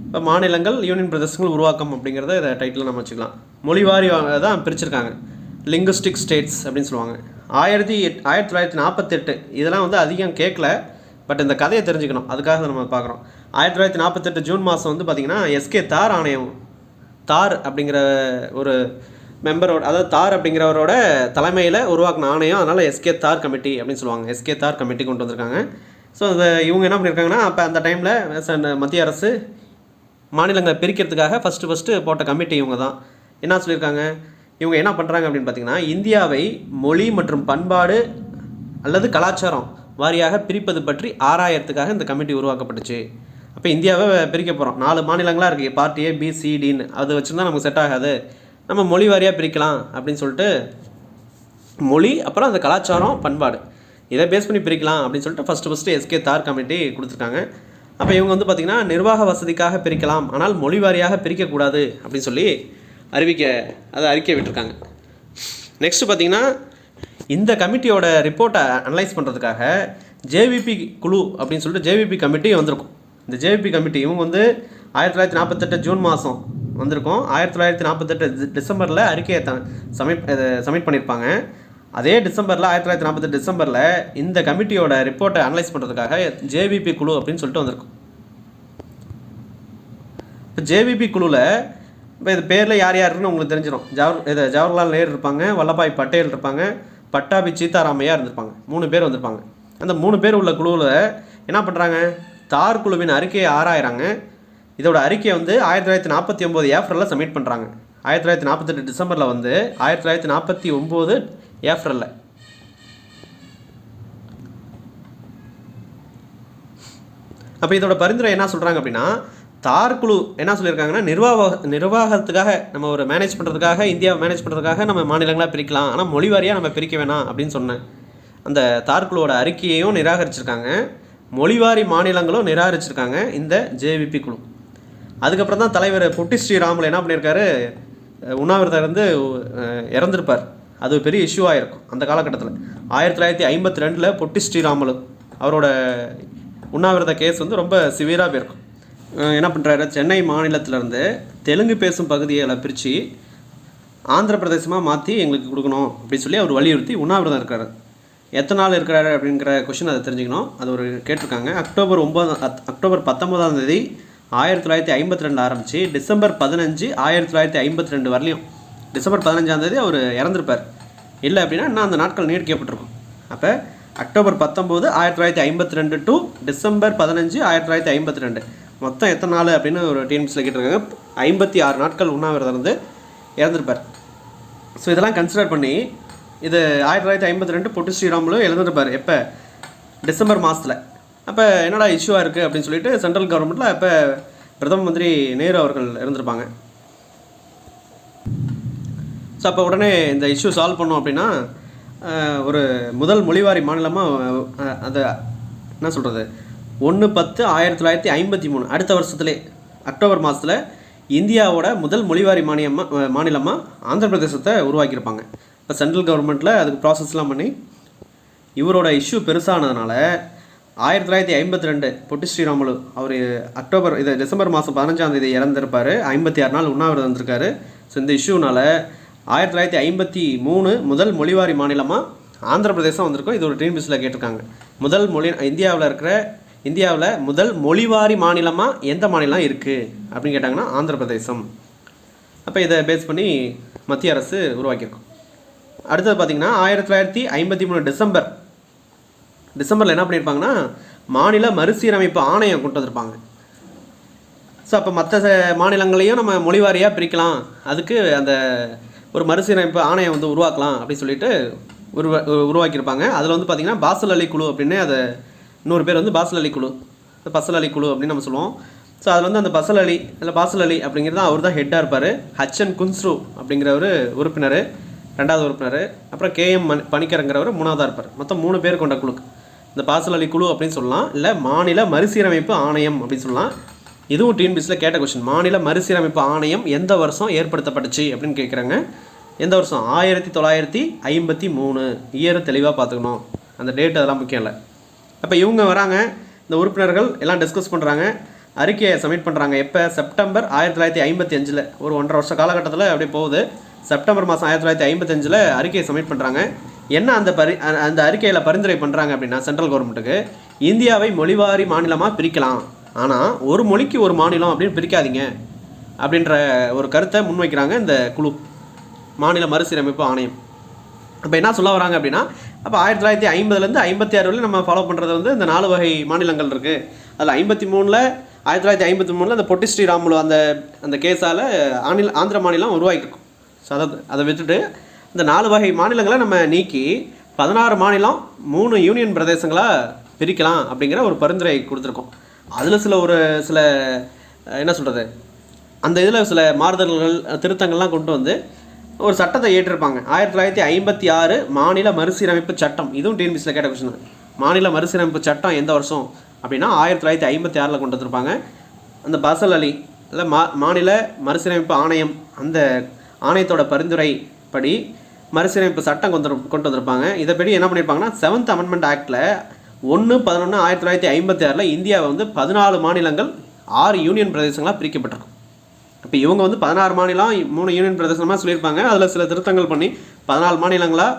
இப்போ மாநிலங்கள் யூனியன் பிரதேசங்கள் உருவாக்கம் அப்படிங்கிறத இதை டைட்டில் நம்ம வச்சுக்கலாம். மொழிவாரி தான் பிரிச்சிருக்காங்க. லிங்குஸ்டிக் ஸ்டேட்ஸ் அப்படின்னு சொல்லுவாங்க. 1948 இதெல்லாம் வந்து அதிகம் கேட்கல, பட் இந்த கதையை தெரிஞ்சுக்கணும், அதுக்காக நம்ம பார்க்குறோம். 1948 ஜூன் மாதம் வந்து பார்த்திங்கன்னா எஸ்கே தார் ஆணையம், தார் அப்படிங்கிற ஒரு மெம்பரோட, அதாவது தார் அப்படிங்கிறவரோட தலைமையில் உருவாக்கின ஆணையம், அதனால் எஸ்கே தார் கமிட்டி அப்படின்னு சொல்லுவாங்க. எஸ்கே தார் கமிட்டி கொண்டு வந்திருக்காங்க. ஸோ இவங்க என்ன பண்ணியிருக்காங்கன்னா, அப்போ அந்த டைமில் மத்திய அரசு மாநிலங்களை பிரிக்கிறதுக்காக ஃபஸ்ட்டு போட்ட கமிட்டி இவங்க தான். என்ன சொல்லியிருக்காங்க, இவங்க என்ன பண்ணுறாங்க அப்படின்னு பார்த்திங்கன்னா, இந்தியாவை மொழி மற்றும் பண்பாடு அல்லது கலாச்சாரம் வாரியாக பிரிப்பது பற்றி ஆராயறதுக்காக இந்த கமிட்டி உருவாக்கப்பட்டுச்சு. அப்போ இந்தியாவை பிரிக்க போகிறோம், 4 மாநிலங்களாக இருக்குது, பார்ட் ஏ, பி, சி, டின்னு. அது வச்சுருந்தா நமக்கு செட் ஆகாது, நம்ம மொழி வாரியாக பிரிக்கலாம் அப்படின்னு சொல்லிட்டு, மொழி அப்புறம் அந்த கலாச்சாரம் பண்பாடு இதை பேஸ் பண்ணி பிரிக்கலாம் அப்படின்னு சொல்லிட்டு ஃபஸ்ட்டு எஸ்கே தார் கமிட்டி கொடுத்துருக்காங்க. அப்போ இவங்க வந்து பார்த்திங்கன்னா நிர்வாக வசதிக்காக பிரிக்கலாம், ஆனால் மொழி வாரியாக பிரிக்கக்கூடாது அப்படின்னு சொல்லி அறிக்கை விட்டுருக்காங்க. நெக்ஸ்ட்டு பார்த்திங்கன்னா, இந்த கமிட்டியோட ரிப்போர்ட்டை அனலைஸ் பண்ணுறதுக்காக ஜேவிபி குழு அப்படின்னு சொல்லிட்டு ஜேவிபி கமிட்டி வந்திருக்கும். இந்த ஜேவிபி கமிட்டி இவங்க வந்து 1948 ஜூன் மாதம் வந்திருக்கும். 1948 டிசம்பரில் அறிக்கையை சப்மிட் பண்ணியிருப்பாங்க. அதே டிசம்பரில் 1948 டிசம்பரில் இந்த கமிட்டியோட ரிப்போர்ட்டை அனலைஸ் பண்ணுறதுக்காக ஜேவிபி குழு அப்படின்னு சொல்லிட்டு வந்திருக்கும். இப்போ ஜேவிபி குழுவில் இப்போ இது பேரில் யார் யாருன்னு உங்களுக்கு தெரிஞ்சிடும். ஜவஹர்லால் நேரு இருப்பாங்க, வல்லபாய் பட்டேல் இருப்பாங்க, பட்டாபி சீதாராமையா இருந்திருப்பாங்க. 3 பேர் வந்திருப்பாங்க. அந்த 3 பேர் உள்ள குழுவில் என்ன பண்ணுறாங்க, தார் குழுவின் அறிக்கையை ஆராயிறாங்க. இதோட அறிக்கையை வந்து 1949 ஏப்ரலில் சப்மிட் பண்ணுறாங்க. 1948 டிசம்பரில் வந்து 1949 ஏப்ரலில். அப்போ இதோட பரிந்துரை என்ன சொல்கிறாங்க அப்படின்னா, தார் குழு என்ன சொல்லியிருக்காங்கன்னா, நிர்வாகத்துக்காக நம்ம ஒரு மேனேஜ் பண்ணுறதுக்காக, இந்தியாவை மேனேஜ் பண்ணுறதுக்காக நம்ம மாநிலங்களாக பிரிக்கலாம், ஆனால் மொழி வாரியாக நம்ம பிரிக்க வேணாம் அப்படின்னு சொன்னேன். அந்த தார் குழுவோட அறிக்கையையும் நிராகரிச்சிருக்காங்க, மொழிவாரி மாநிலங்களும் நிராகரிச்சிருக்காங்க இந்த ஜேவிபி குழு. அதுக்கப்புறம் தான் தலைவர் பொட்டி ஸ்ரீராமுலு என்ன பண்ணியிருக்காரு, உண்ணாவிரதம் இருந்து இறந்துருப்பார். அது பெரிய இஷ்யூவாக இருக்கும் அந்த காலகட்டத்தில். 1952 பொட்டி ஸ்ரீராமுலு அவரோட உண்ணாவிரத கேஸ் வந்து ரொம்ப சிவியராக போயிருக்கும். என்ன பண்ணுறாரு, சென்னை மாநிலத்திலேருந்து தெலுங்கு பேசும் பகுதிகளை பிரித்து ஆந்திர பிரதேசமாக மாற்றி எங்களுக்கு கொடுக்கணும் அப்படின்னு சொல்லி அவர் வலியுறுத்தி உண்ணாவிரதம் இருக்கார். எத்தனை நாள் இருக்கிறாரு அப்படிங்கிற கொஷின் அதை தெரிஞ்சுக்கணும். அது ஒரு கேட்டிருக்காங்க. அக்டோபர் 19ஆம் தேதி 1952 ஆரம்பித்து டிசம்பர் 15 1952 வரலையும், டிசம்பர் 15ஆம் தேதி அவர் இறந்துருப்பார். இல்லை அப்படின்னா இன்னும் அந்த நாட்கள் நீடிக்கப்பட்டிருக்கும். அப்போ அக்டோபர் 19 1952 டு டிசம்பர் 15 1952 மொத்தம் எத்தனை நாள் அப்படின்னு ஒரு டிஎன்பிஎஸ்சியில் கேட்டிருக்காங்க. 56 நாட்கள் உண்ணாவிரதம் இருந்து இறந்துருப்பார். ஸோ இதெல்லாம் கன்சிடர் பண்ணி இது 1952 பொட்டி ஸ்ரீராமுலு இறந்துருப்பார். எப்போ, டிசம்பர் மாதத்தில். அப்போ என்னடா இஷ்யூவாக இருக்குது அப்படின்னு சொல்லிட்டு சென்ட்ரல் கவர்மெண்ட்டில் அப்போ பிரதம மந்திரி நேரு அவர்கள் இருந்திருப்பாங்க. ஸோ அப்போ உடனே இந்த இஷ்யூ சால்வ் பண்ணோம் அப்படின்னா ஒரு முதல் மொழிவாரி மாநிலமாக அந்த என்ன சொல்கிறது 1/10/1953 அடுத்த வருஷத்துலே அக்டோபர் மாதத்தில் இந்தியாவோட முதல் மொழிவாரி மாநிலமாக ஆந்திர பிரதேசத்தை உருவாக்கியிருப்பாங்க. இப்போ சென்ட்ரல் கவர்மெண்ட்டில் அதுக்கு ப்ராசஸ்லாம் பண்ணி இவரோட இஷ்யூ பெருசானதுனால 1952 பொட்டி ஸ்ரீராமுலு அவர் டிசம்பர் மாதம் 15ஆம் தேதி இறந்திருப்பார். 56 நாள் உண்ணாவிரதம் இருந்திருக்காரு. ஸோ இந்த இஷ்யூனால் 1953 முதல் மொழிவாரி மாநிலமாக ஆந்திர பிரதேசம் வந்திருக்கும். இது ஒரு டிஎன்பிஎஸ்சியில் கேட்டிருக்காங்க. முதல் இந்தியாவில் முதல் மொழிவாரி மாநிலமாக எந்த மாநிலம் இருக்குது அப்படின்னு கேட்டாங்கன்னா ஆந்திர பிரதேசம். அப்போ இதை பேஸ் பண்ணி மத்திய அரசு உருவாக்கியிருக்கும். அடுத்தது பார்த்திங்கன்னா 1953 டிசம்பரில் என்ன பண்ணியிருப்பாங்கன்னா மாநில மறுசீரமைப்பு ஆணையம் கொண்டு வந்திருப்பாங்க. ஸோ அப்போ மற்ற மாநிலங்களையும் நம்ம மொழிவாரியாக பிரிக்கலாம், அதுக்கு அந்த ஒரு மறுசீரமைப்பு ஆணையம் வந்து உருவாக்கலாம் அப்படின்னு சொல்லிட்டு உருவாக்கியிருப்பாங்க. அதில் வந்து பார்த்திங்கன்னா பாசல் அலி குழு அப்படின்னு அதை இன்னொரு பேர் வந்து பாசல் அலி குழு பசல் அலி குழு அப்படின்னு நம்ம சொல்லுவோம். ஸோ அதில் வந்து அந்த பசல் அலி இல்லை பாசல் அலி அப்படிங்கிறது அவர் தான் ஹெட்டாக இருப்பார். ஹச்என் குன்ஸ்ரு அப்படிங்கிறவர் உறுப்பினர், 2வது உறுப்பினர். அப்புறம் கேஎம் பணிக்கருங்கிறவர் 3வதாக இருப்பார். மொத்தம் 3 பேர் கொண்ட குழு இந்த பாசல் அலி குழு அப்படின்னு சொல்லலாம். இல்லை மாநில மறுசீரமைப்பு ஆணையம் அப்படின்னு சொல்லலாம். இதுவும் டிஎன்பிஎஸ்சியில் கேட்ட கொஸ்டின். மாநில மறுசீரமைப்பு ஆணையம் எந்த வருஷம் ஏற்படுத்தப்பட்டுச்சு அப்படின்னு கேட்குறாங்க. எந்த வருஷம்? 1953. இயரை தெளிவாக பார்த்துக்கணும், அந்த டேட் அதெல்லாம் முக்கியம் இல்லை. அப்போ இவங்க வராங்க, இந்த உறுப்பினர்கள் எல்லாம் டிஸ்கஸ் பண்ணுறாங்க, அறிக்கையை சப்மிட் பண்ணுறாங்க. எப்போ? செப்டம்பர் 1955. ஒரு 1.5 வருஷ காலகட்டத்தில் அப்படியே போகுது. செப்டம்பர் மாதம் 1955 அறிக்கையை சப்மிட் பண்ணுறாங்க. என்ன அந்த அறிக்கையில் பரிந்துரை பண்ணுறாங்க அப்படின்னா, சென்ட்ரல் கவர்மெண்ட்டுக்கு இந்தியாவை மொழிவாரி மாநிலமாக பிரிக்கலாம், ஆனால் ஒரு மொழிக்கு ஒரு மாநிலம் அப்படின்னு பிரிக்காதீங்க அப்படின்ற ஒரு கருத்தை முன்வைக்கிறாங்க இந்த குழு, மாநில மறுசீரமைப்பு ஆணையம். அப்போ என்ன சொல்ல வராங்க அப்படின்னா, அப்போ 1950லேருந்து 56 வரையும் நம்ம ஃபாலோ பண்ணுறது வந்து இந்த 4 வகை மாநிலங்கள் இருக்குது. அதில் 1953 அந்த பொட்டி ஸ்ரீராமுலு அந்த கேஸால் ஆந்திர மாநிலம் உருவாக்கியிருக்கும். ஸோ அதை விட்டுட்டு இந்த 4 வகை மாநிலங்களை நம்ம நீக்கி 16 மாநிலம் 3 யூனியன் பிரதேசங்களாக பிரிக்கலாம் அப்படிங்கிற ஒரு பரிந்துரை கொடுத்துருக்கோம். அதில் சில என்ன சொல்கிறது, அந்த இதில் சில மாறுதல்கள் திருத்தங்கள்லாம் கொண்டு வந்து ஒரு சட்டத்தை ஏற்றிருப்பாங்க. 1956 மாநில மறுசீரமைப்பு சட்டம். இதுவும் டிஎன்பிஎஸ்சியில் கேட்ட கொஸ்டின். மாநில மறுசீரமைப்பு சட்டம் எந்த வருஷம் அப்படின்னா 1956 கொண்டு வந்திருப்பாங்க. அந்த பசல் அலி இல்லை மாநில மறுசீரமைப்பு ஆணையம், அந்த ஆணையத்தோட பரிந்துரை படி மறுசீரமைப்பு சட்டம் கொண்டு வந்திருப்பாங்க. இதைப்படி என்ன பண்ணியிருப்பாங்கன்னா, 7th அமெண்ட்மெண்ட் ஆக்டில் 1/11/1956 இந்தியாவை வந்து 14 மாநிலங்கள் 6 யூனியன் பிரதேசங்களாக பிரிக்கப்பட்டிருக்கும். இப்போ இவங்க வந்து 16 மாநிலம் 3 யூனியன் பிரதேசமாக சொல்லியிருப்பாங்க. அதில் சில திருத்தங்கள் பண்ணி 14 மாநிலங்களாக,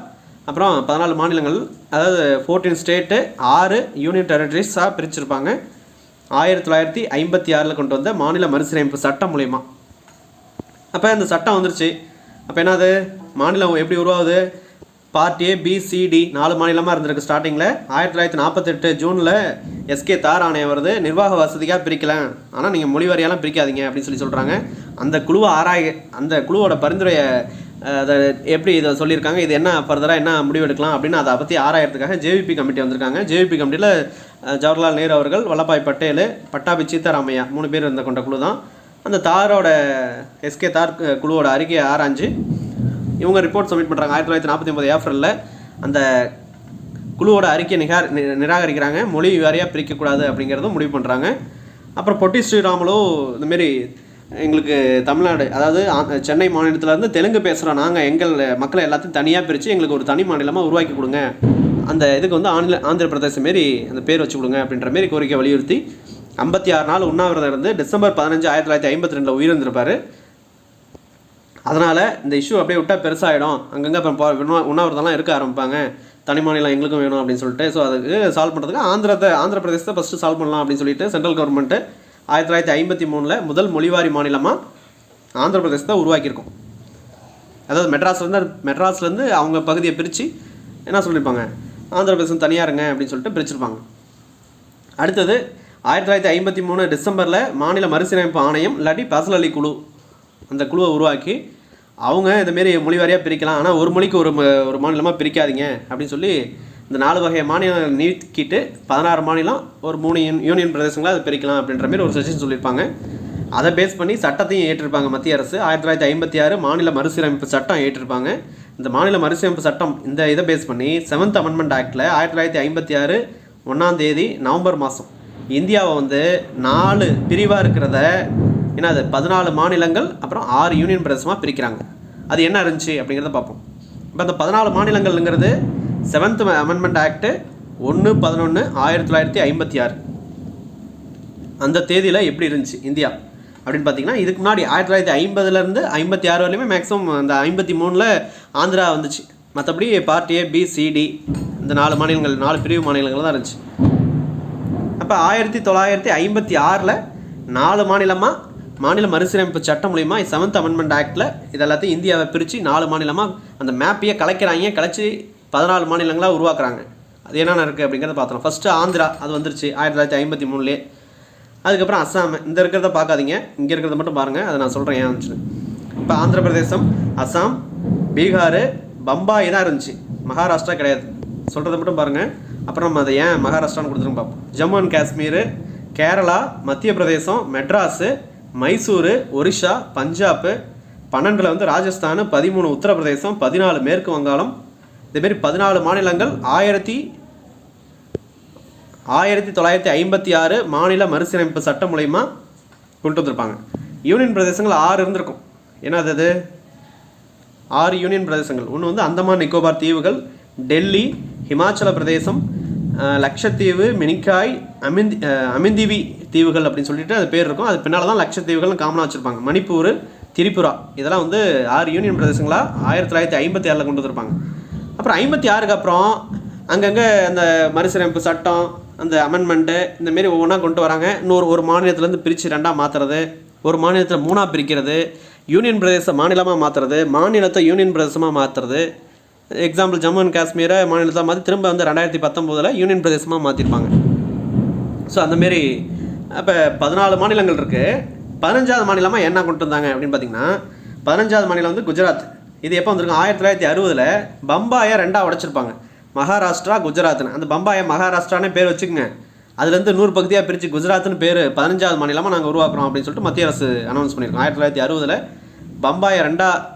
அப்புறம் 14 மாநிலங்கள், அதாவது 14 ஸ்டேட்டு 6 யூனியன் டெரிட்டரிஸாக பிரிச்சிருப்பாங்க. 1956 கொண்டு வந்த மாநில மறுசீரமைப்பு சட்டம் மூலயமா. அப்போ இந்த சட்டம் வந்துருச்சு. அப்போ என்னது, மாநிலம் எப்படி உருவாகுது? Part A, B, C, D 4 மாநிலமாக இருந்திருக்கு ஸ்டார்டிங்கில். 1948 ஜூனில் எஸ்கே தார் ஆணையம் வருது. நிர்வாக வசதியாக பிரிக்கலாம், ஆனால் நீங்கள் மொழிவாரியாலாம் பிரிக்காதீங்க அப்படின்னு சொல்கிறாங்க. அந்த குழுவோட பரிந்துரையை அதை எப்படி இதை சொல்லியிருக்காங்க, இது என்ன ஃபர்தராக என்ன முடிவெடுக்கலாம் அப்படின்னு அதை பற்றி ஆராயறதுக்காக ஜேவிபி கமிட்டி வந்திருக்காங்க. ஜேவிபி கமிட்டியில் ஜவஹர்லால் நேரு அவர்கள், வல்லபாய் பட்டேல், பட்டாபி சீதாராமையா 3 பேர் இருந்த கொண்ட குழு தான். அந்த எஸ்கே தார் குழுவோட அறிக்கையை ஆராய்ஞ்சு இவங்க ரிப்போர்ட் சப்மிட் பண்ணுறாங்க. 1949 ஏப்ரலில் அந்த குழுவோட அறிக்கையை நிராகரிக்கிறாங்க. மொழி வாரியாக பிரிக்கக்கூடாது அப்படிங்கிறதும் முடிவு பண்ணுறாங்க. அப்புறம் பொட்டி ஸ்ரீராமுலு இந்தமாரி எங்களுக்கு தமிழ்நாடு, அதாவது சென்னை மாநிலத்திலேருந்து தெலுங்கு பேசுகிறோம், நாங்கள் எங்கள் மக்களை எல்லாத்தையும் தனியாக பிரித்து எங்களுக்கு ஒரு தனி மாநிலமாக உருவாக்கி கொடுங்க, அந்த இதுக்கு வந்து ஆந்திர பிரதேசம் மாரி அந்த பேர் வச்சு கொடுங்க அப்படின்ற மாரி கோரிக்கை வலியுறுத்தி 56 நாள் உண்ணாவிரதம் இருந்து டிசம்பர் 15, 1952 உயிரிழந்திருப்பார். அதனால் இந்த இஷ்யூ அப்படியே விட்டால் பெருசாகிடும், அங்கங்கே இப்போ உண்ணாவிரதம்லாம் இருக்க ஆரம்பிப்பாங்க, தனி மாநிலம் எங்களுக்கும் வேணும் அப்படின்னு சொல்லிட்டு. ஸோ அதுக்கு சால்வ் பண்ணுறதுக்கு ஆந்திர பிரதேசத்தை ஃபஸ்ட்டு சால்வ் பண்ணலாம் அப்படின்னு சொல்லிட்டு சென்ட்ரல் கவர்மெண்ட்டு 1953 முதல் மொழிவாரி மாநிலமாக ஆந்திர பிரதேசத்தை உருவாக்கியிருக்கோம். அதாவது மெட்ராஸ்லேருந்து அவங்க பகுதியை பிரித்து என்ன சொல்லியிருப்பாங்க, ஆந்திர பிரதேசம் தனியாக இருங்க அப்படின்னு சொல்லிட்டு பிரிச்சிருப்பாங்க. அடுத்தது 1953 டிசம்பரில் மாநில மறுசீரமைப்பு ஆணையம் இல்லாட்டி பசல் அலி குழு, அந்த குழுவை உருவாக்கி அவங்க இதுமாரி மொழிவாரியாக பிரிக்கலாம், ஆனால் ஒரு மொழிக்கு ஒரு மாநிலமாக பிரிக்காதீங்க அப்படின்னு சொல்லி இந்த 4 வகை மாநிலம் நீக்கிட்டு 16 மாநிலம் ஒரு 3 யூனியன் பிரதேசங்களாக அதை பிரிக்கலாம் அப்படின்ற மாதிரி ஒரு செஷன் சொல்லியிருப்பாங்க. அதை பேஸ் பண்ணி சட்டத்தையும் ஏற்றிருப்பாங்க மத்திய அரசு. 1956 மாநில மறுசீரமைப்பு சட்டம் ஏற்றிருப்பாங்க. இந்த மாநில மறுசீரமைப்பு சட்டம் இந்த இதை பேஸ் பண்ணி 7th அமெண்ட்மெண்ட் ஆக்டில் 1956 1ஆம் தேதி நவம்பர் மாதம் இந்தியாவை வந்து 4 பிரிவாக இருக்கிறத என்னது 14 மாநிலங்கள் அப்புறம் 6 யூனியன் பிரதேசமாக பிரிக்கிறாங்க. அது என்ன இருந்துச்சு அப்படிங்கிறத பார்ப்போம். இப்போ அந்த 14 மாநிலங்கள்ங்கிறது 7th அமெண்ட்மெண்ட் ஆக்டு 1/11/1956 அந்த தேதியில் எப்படி இருந்துச்சு இந்தியா அப்படின்னு பார்த்தீங்கன்னா, இதுக்கு முன்னாடி 1950லேருந்து 56 வரையுமே மேக்ஸிமம் அந்த 53 ஆந்திரா வந்துச்சு. மற்றபடி part A, B, C, D இந்த 4 மாநிலங்கள் 4 பிரிவு மாநிலங்கள் தான் இருந்துச்சு. அப்போ 1956 4 மாநிலமாக மாநில மறுசீரமைப்பு சட்டம் மூலிமா 7th அமெண்ட்மெண்ட் ஆக்டில் இதெல்லாத்தையும் இந்தியாவை பிரித்து 4 மாநிலமாக அந்த மேப்பையே கலைக்கிறாங்க. கலைச்சி 14 மாநிலங்களாக உருவாக்குறாங்க. அது என்னென்ன இருக்குது அப்படிங்கிறத பார்த்தோம். ஃபஸ்ட்டு ஆந்திரா, அது வந்துருச்சு 1953. அதுக்கப்புறம் அஸ்ஸாம், இந்த இருக்கிறத பார்க்காதீங்க, இங்கே இருக்கிறத மட்டும் பாருங்கள், அதை நான் சொல்கிறேன் ஏன் இருந்துச்சு. இப்போ ஆந்திர பிரதேசம், அஸ்ஸாம், பீகார், பம்பாய் தான் இருந்துச்சு, மகாராஷ்டிரா கிடையாது. சொல்கிறத மட்டும் பாருங்கள். அப்புறம் நம்ம அதை ஏன் மகாராஷ்டிரான்னு கொடுத்துருங்க பார்ப்போம். ஜம்மு அண்ட் காஷ்மீர், கேரளா, மத்திய பிரதேசம், மெட்ராஸு, மைசூரு, ஒரிஷா, பஞ்சாப், 12 வந்து ராஜஸ்தான், 13 உத்தரப்பிரதேசம், 14 மேற்கு வங்காளம். இதேமாரி 14 மாநிலங்கள் 1956 மாநில மறுசீரமைப்பு சட்டம் மூலயமா கொண்டு வந்திருப்பாங்க. யூனியன் பிரதேசங்கள் 6 இருந்திருக்கும். ஏன்னா அது 6 யூனியன் பிரதேசங்கள். ஒன்று வந்து அந்தமான் நிக்கோபார் தீவுகள், டெல்லி, ஹிமாச்சல பிரதேசம், லக்ஷத்தீவு, மினிக்காய், அமிந்திவி தீவுகள் அப்படின்னு சொல்லிட்டு அது பேர் இருக்கும். அது பின்னால் தான் லக்ஷத்தீவுகள்னு காமனாக வச்சுருப்பாங்க. மணிப்பூர், திரிபுரா, இதெல்லாம் வந்து 6 யூனியன் பிரதேசங்களாக 1956 கொண்டு வந்திருப்பாங்க. அப்புறம் 56க்கு அப்புறம் அங்கங்கே அந்த மறுசீரமைப்பு சட்டம், அந்த அமெண்ட்மெண்ட்டு, இந்தமாரி ஒவ்வொன்றா கொண்டு வராங்க. ஒரு மாநிலத்திலேருந்து பிரித்து 2ஆக மாற்றுறது, ஒரு மாநிலத்தில் 3ஆக பிரிக்கிறது, யூனியன் பிரதேச மாநிலமாக மாற்றுறது, மாநிலத்தை யூனியன் பிரதேசமாக மாற்றுறது. எக்ஸாம்பிள் ஜம்மு அண்ட் காஷ்மீரை மாநிலத்தை மாற்றி திரும்ப வந்து 2019 யூனியன் பிரதேசமாக மாற்றிருப்பாங்க. ஸோ அந்தமாரி அப்போ 14 மாநிலங்கள் இருக்குது. 15வது மாநிலமாக என்ன கொண்டு வந்தாங்க அப்படின்னு பார்த்தீங்கன்னா, 15வது மாநிலம் வந்து குஜராத். இது எப்போ வந்திருக்கும்? 1960 பம்பாயை 2ஆக உடைச்சிருப்பாங்க. மகாராஷ்டிரா, குஜராத்னு. அந்த பம்பாயை மகாராஷ்டிரானே பேர் வச்சுக்கோங்க. அதுலேருந்து 100 பகுதியாக பிரித்து குஜராத்னு பேர் 15வது மாநிலமாக நாங்கள் உருவாக்குறோம் அப்படின்னு சொல்லிட்டு மத்திய அரசு அனௌன்ஸ் பண்ணியிருக்கோம். 1960 பம்பாயை 2ஆக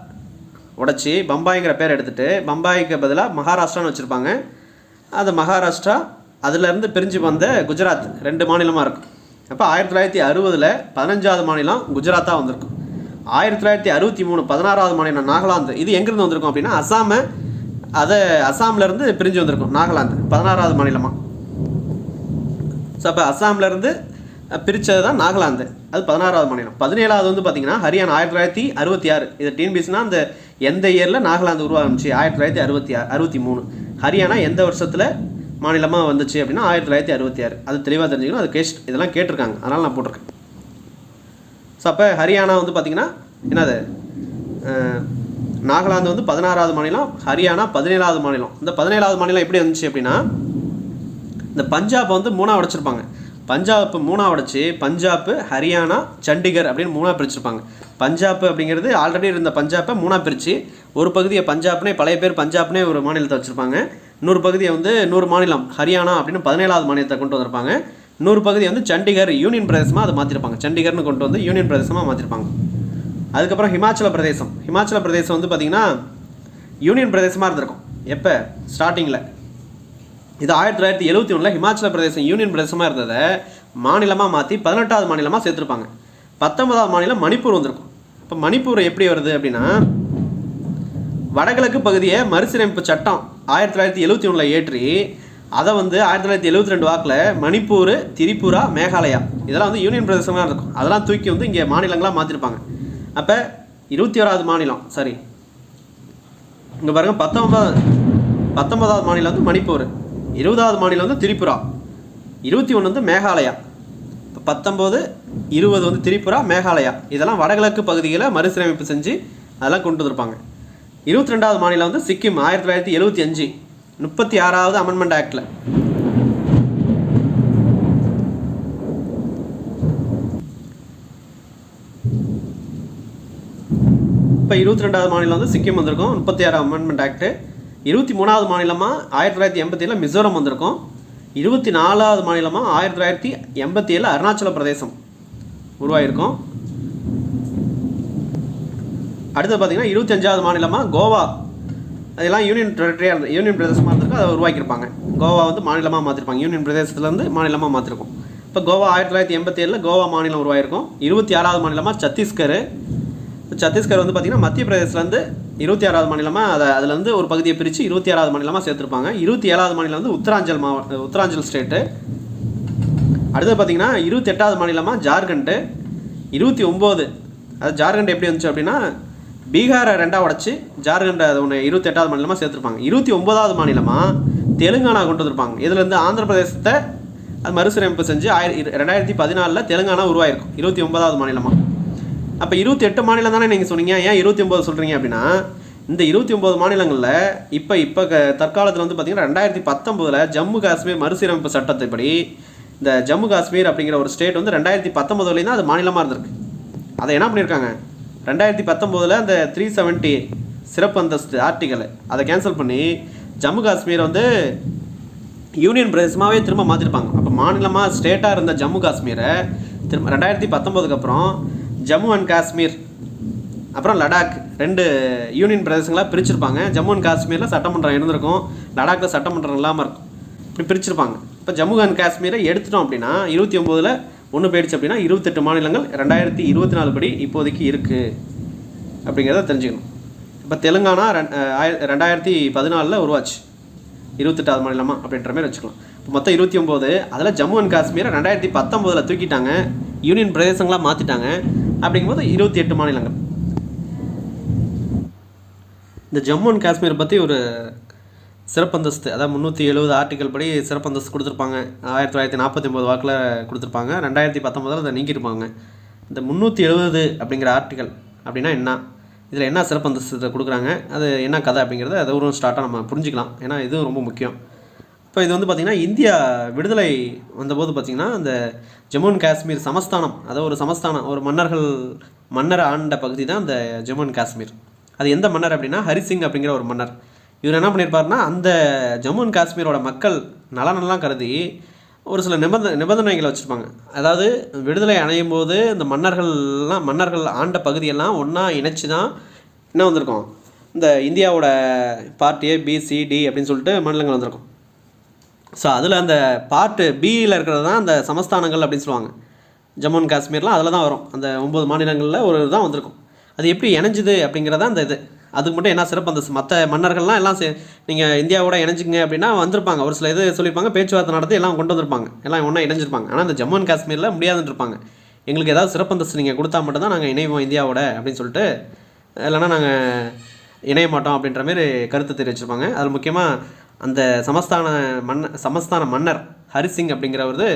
உடைச்சி பம்பாய்ங்கிற பேர் எடுத்துகிட்டு பம்பாய்க்கு பதிலாக மகாராஷ்டிரான்னு வச்சுருப்பாங்க. அது மகாராஷ்டிரா, அதிலேருந்து பிரிஞ்சு வந்த குஜராத் 2 மாநிலமாக இருக்கும். அப்போ 1960 15வது மாநிலம் குஜராத்தாக வந்திருக்கும். 1963 16வது மாநிலம் நாகாலாந்து. இது எங்கேருந்து வந்திருக்கும் அப்படின்னா அசாம்லேருந்து பிரிஞ்சு வந்திருக்கும். நாகாலாந்து 16வது மாநிலமாக. ஸோ அப்போ அசாம்லேருந்து பிரித்தது தான் நாகாலாந்து. அது 16வது மாநிலம். 17வது வந்து பார்த்திங்கன்னா ஹரியானா 1966. இது டிஎன்பிஎஸ்னா அந்த எந்த இயரில் நாகாலாந்து உருவாகிச்சு? 1963. ஹரியானா எந்த வருஷத்தில் மாநிலமாக வந்துச்சு அப்படின்னா 1966. அது தெளிவாக தெரிஞ்சுக்கணும். அது இதெல்லாம் கேட்டிருக்காங்க, அதனால் நான் போட்டிருக்கேன். ஸோ அப்போ ஹரியானா வந்து பார்த்திங்கன்னா என்னது, நாகாலாந்து வந்து 16வது மாநிலம், ஹரியானா 17வது மாநிலம். இந்த 17வது மாநிலம் எப்படி வந்துச்சு அப்படின்னா, இந்த பஞ்சாப் வந்து 3ஆக உடைச்சிருப்பாங்க. பஞ்சாப் 3ஆக உடைச்சி பஞ்சாப், ஹரியானா, சண்டிகர் அப்படின்னு 3ஆக பிரிச்சிருப்பாங்க. பஞ்சாப் அப்படிங்கிறது ஆல்ரெடி இருந்த பஞ்சாப்பை 3ஆக பிரித்து ஒரு பகுதியை பஞ்சாப்னே, பழைய பேர் பஞ்சாப்னே ஒரு மாநிலத்தை வச்சுருப்பாங்க. 100 பகுதியை வந்து 100 மாநிலம் ஹரியானா அப்படின்னு 17வது மாநிலத்தை கொண்டு வந்திருப்பாங்க. 100 பகுதியை வந்து சண்டிகர் யூனியன் பிரதேசமாக அதை மாற்றிருப்பாங்க. சண்டிகர்னு கொண்டு வந்து யூனியன் பிரதேசமாக மாற்றிருப்பாங்க. அதுக்கப்புறம் ஹிமாச்சல பிரதேசம் வந்து பார்த்திங்கன்னா யூனியன் பிரதேசமாக இருந்திருக்கும். எப்போ? ஸ்டார்டிங்கில். இது 1971 ஹிமாச்சல பிரதேசம் யூனியன் பிரதேசமாக இருந்ததை மாநிலமாக மாற்றி 18வது மாநிலமாக சேர்த்துருப்பாங்க. 19வது மாநிலம் மணிப்பூர் வந்திருக்கும். இப்போ மணிப்பூர் எப்படி வருது அப்படின்னா, வடகிழக்கு பகுதியை மறுசீரமைப்பு சட்டம் 1971 ஏற்றி அதை வந்து 1972 வாக்கில் மணிப்பூர், திரிபுரா, மேகாலயா இதெல்லாம் வந்து யூனியன் பிரதேசமாக இருக்கும். அதெல்லாம் தூக்கி வந்து இங்கே மாநிலங்களாக மாற்றிருப்பாங்க. அப்போ 21வது மாநிலம், சரி இங்கே பாருங்கள், 19வது மாநிலம் வந்து மணிப்பூர், 20வது மாநிலம் வந்து திரிபுரா, 21 வந்து மேகாலயா. இப்போ 19, 20 வந்து திரிபுரா, மேகாலயா இதெல்லாம் வடகிழக்கு பகுதிகளை மறுசீரமைப்பு செஞ்சு அதெல்லாம் கொண்டு வந்திருப்பாங்க. 22வது மாநிலம் வந்து சிக்கிம் 1975 36வது அமெண்ட்மெண்ட் ஆக்டில். இப்போ 22வது மாநிலம் வந்து சிக்கிம் வந்திருக்கும், 36 அமெண்ட்மெண்ட் ஆக்டு. 23வது மாநிலமாக 1987 மிசோரம் வந்திருக்கும். 24வது மாநிலமாக 1987 அருணாச்சல பிரதேசம் உருவாகிருக்கும். அடுத்து பார்த்திங்கன்னா 25வது மாநிலமாக கோவா. அதெல்லாம் யூனியன் பிரதேசமாக இருந்திருக்கும், அதை உருவாக்கியிருப்பாங்க. கோவா வந்து மாநிலமாக மாற்றிருப்பாங்க. யூனியன் பிரதேசத்துலேருந்து மாநிலமாக மாற்றிருக்கும். இப்போ கோவா 1987 கோவா மாநிலம் உருவாகிருக்கும். 26வது மாநிலமாக சத்தீஸ்கர் வந்து பார்த்திங்கன்னா மத்திய பிரதேசத்துலேருந்து 26வது மாநிலமாக அதில் வந்து ஒரு பகுதியை பிரித்து 26வது மாநிலமாக சேர்த்துருப்பாங்க. 27வது மாநிலம் வந்து உத்தராஞ்சல் ஸ்டேட்டு. அடுத்தது பார்த்திங்கன்னா 28வது மாநிலமாக ஜார்க்கண்டு. 29 அது ஜார்க்கண்ட் எப்படி வந்துச்சு அப்படின்னா, பீகாரை 2ஆக உடச்சி ஜார்க்கண்ட் அது ஒன்று 28வது மாநிலமாக சேர்த்துருப்பாங்க. 29வது மாநிலமாக தெலுங்கானா கொண்டு வந்திருப்பாங்க. இதுலேருந்து ஆந்திர பிரதேசத்தை அது மறுசீரமைப்பு செஞ்சு 2014 தெலுங்கானா உருவாயிருக்கும் 29வது மாநிலமாக. அப்போ 28 மாநிலம் தானே நீங்கள் சொன்னீங்க, ஏன் 29 சொல்கிறீங்க அப்படின்னா, இந்த 29 மாநிலங்களில் இப்போ தற்காலத்தில் வந்து பார்த்திங்கன்னா 2019 ஜம்மு காஷ்மீர் மறுசீரமைப்பு சட்டத்தைப்படி இந்த ஜம்மு காஷ்மீர் அப்படிங்கிற ஒரு ஸ்டேட் வந்து 2019 தான் அது மாநிலமாக இருந்திருக்கு. அதை என்ன பண்ணியிருக்காங்க, 2019 அந்த 370 சிறப்பு அந்தஸ்து ஆர்டிக்கல் அதை கேன்சல் பண்ணி ஜம்மு காஷ்மீர் வந்து யூனியன் பிரதேசமாகவே திரும்ப மாற்றிருப்பாங்க. அப்போ மாநிலமாக ஸ்டேட்டாக இருந்த ஜம்மு காஷ்மீரை திரும்ப 2019 அப்புறம் ஜம்மு அண்ட் காஷ்மீர் அப்புறம் லடாக் 2 யூனியன் பிரதேசங்களாக பிரிச்சிருப்பாங்க. ஜம்மு அண்ட் காஷ்மீரில் சட்டமன்றம் இருந்திருக்கும், லடாக்கில் சட்டமன்றம் இல்லாமல் இருக்கும், இப்படி பிரிச்சிருப்பாங்க. இப்போ ஜம்மு அண்ட் காஷ்மீரை எடுத்துட்டோம் அப்படின்னா 29 ஒன்று போயிடுச்சு அப்படின்னா 28 மாநிலங்கள் 2024 படி இப்போதைக்கு இருக்குது அப்படிங்கிறத தெரிஞ்சுக்கணும். இப்போ தெலுங்கானா 2014 உருவாச்சு, 28வது மாநிலமாக அப்படின்ற மாதிரி வச்சுக்கலாம். இப்போ மொத்தம் 29, அதில் ஜம்மு அண்ட் காஷ்மீரை 2019 தூக்கிட்டாங்க, யூனியன் பிரதேசங்களாக மாற்றிட்டாங்க. அப்படிங்கும்போது 28 மாநிலங்கள். இந்த ஜம்மு அண்ட் காஷ்மீரை பற்றி ஒரு சிறப்பந்தஸ்து, அதாவது 370 ஆர்டிக்கல் படி சிறப்பந்தஸ்து கொடுத்துருப்பாங்க. 1949 வாக்கில் கொடுத்துருப்பாங்க. 2019 அதை நீக்கியிருப்பாங்க. இந்த 370 அப்படிங்கிற ஆர்டிக்கல் அப்படின்னா என்ன, இதில் என்ன சிறப்பந்தஸ்து கொடுக்குறாங்க, அது என்ன கதை அப்படிங்கிறத அதை ஒரு ஸ்டார்ட்டாக நம்ம புரிஞ்சுக்கலாம். ஏன்னா இதுவும் ரொம்ப முக்கியம். இப்போ இது வந்து பார்த்திங்கன்னா இந்தியா விடுதலை வந்தபோது பார்த்திங்கன்னா இந்த ஜம்மு அண்ட் காஷ்மீர் சமஸ்தானம், அதாவது ஒரு சமஸ்தானம், ஒரு மன்னர் ஆண்ட பகுதி தான் இந்த ஜம்மு அண்ட் காஷ்மீர். அது எந்த மன்னர் அப்படின்னா ஹரிசிங் அப்படிங்கிற ஒரு மன்னர். இவர் என்ன பண்ணியிருப்பாருன்னா அந்த ஜம்மு அண்ட் காஷ்மீரோட மக்கள் நலனெல்லாம் கருதி ஒரு சில நிபந்தனைகளை வச்சுருப்பாங்க. அதாவது விடுதலை அடையும் போது இந்த மன்னர்கள் ஆண்ட பகுதியெல்லாம் ஒன்றா இணைச்சி தான் என்ன வந்திருக்கும், இந்த இந்தியாவோட part A, B, C, D அப்படின்னு சொல்லிட்டு மாநிலங்கள் வந்திருக்கும். ஸோ அதில் அந்த பார்ட்டு பியில் இருக்கிறது தான் அந்த சமஸ்தானங்கள் அப்படின்னு சொல்லுவாங்க. ஜம்மு அண்ட் காஷ்மீர்லாம் அதில் தான் வரும். அந்த 9 மாநிலங்களில் ஒரு தான் வந்திருக்கும். அது எப்படி இணைஞ்சுது அப்படிங்கிறதா அந்த இது. அதுக்கு மட்டும் என்ன சிறப்பு, அந்த மற்ற மன்னர்கள்லாம் எல்லாம் நீங்கள் இந்தியாவோட இணைஞ்சிங்க அப்படின்னா வந்திருப்பாங்க. ஒரு சில இது சொல்லியிருப்பாங்க, பேச்சுவார்த்தை நடத்தி எல்லாம் கொண்டு வந்திருப்பாங்க, எல்லாம் ஒன்றா இணைஞ்சிருப்பாங்க. ஆனால் இந்த ஜம்மு அண்ட் காஷ்மீரில் முடியாதுன்னு இருப்பாங்க. எங்களுக்கு ஏதாவது சிறப்பந்தஸ்து நீங்கள் கொடுத்தா மட்டும் தான் நாங்கள் இணைவோம் இந்தியாவோட அப்படின்னு சொல்லிட்டு, இல்லைனா நாங்கள் இணைய மாட்டோம் அப்படின்ற மாதிரி கருத்து தெரிவிச்சிருப்பாங்க. அதில் முக்கியமாக அந்த சமஸ்தான மன்னர் ஹரிசிங் அப்படிங்கிறவர்,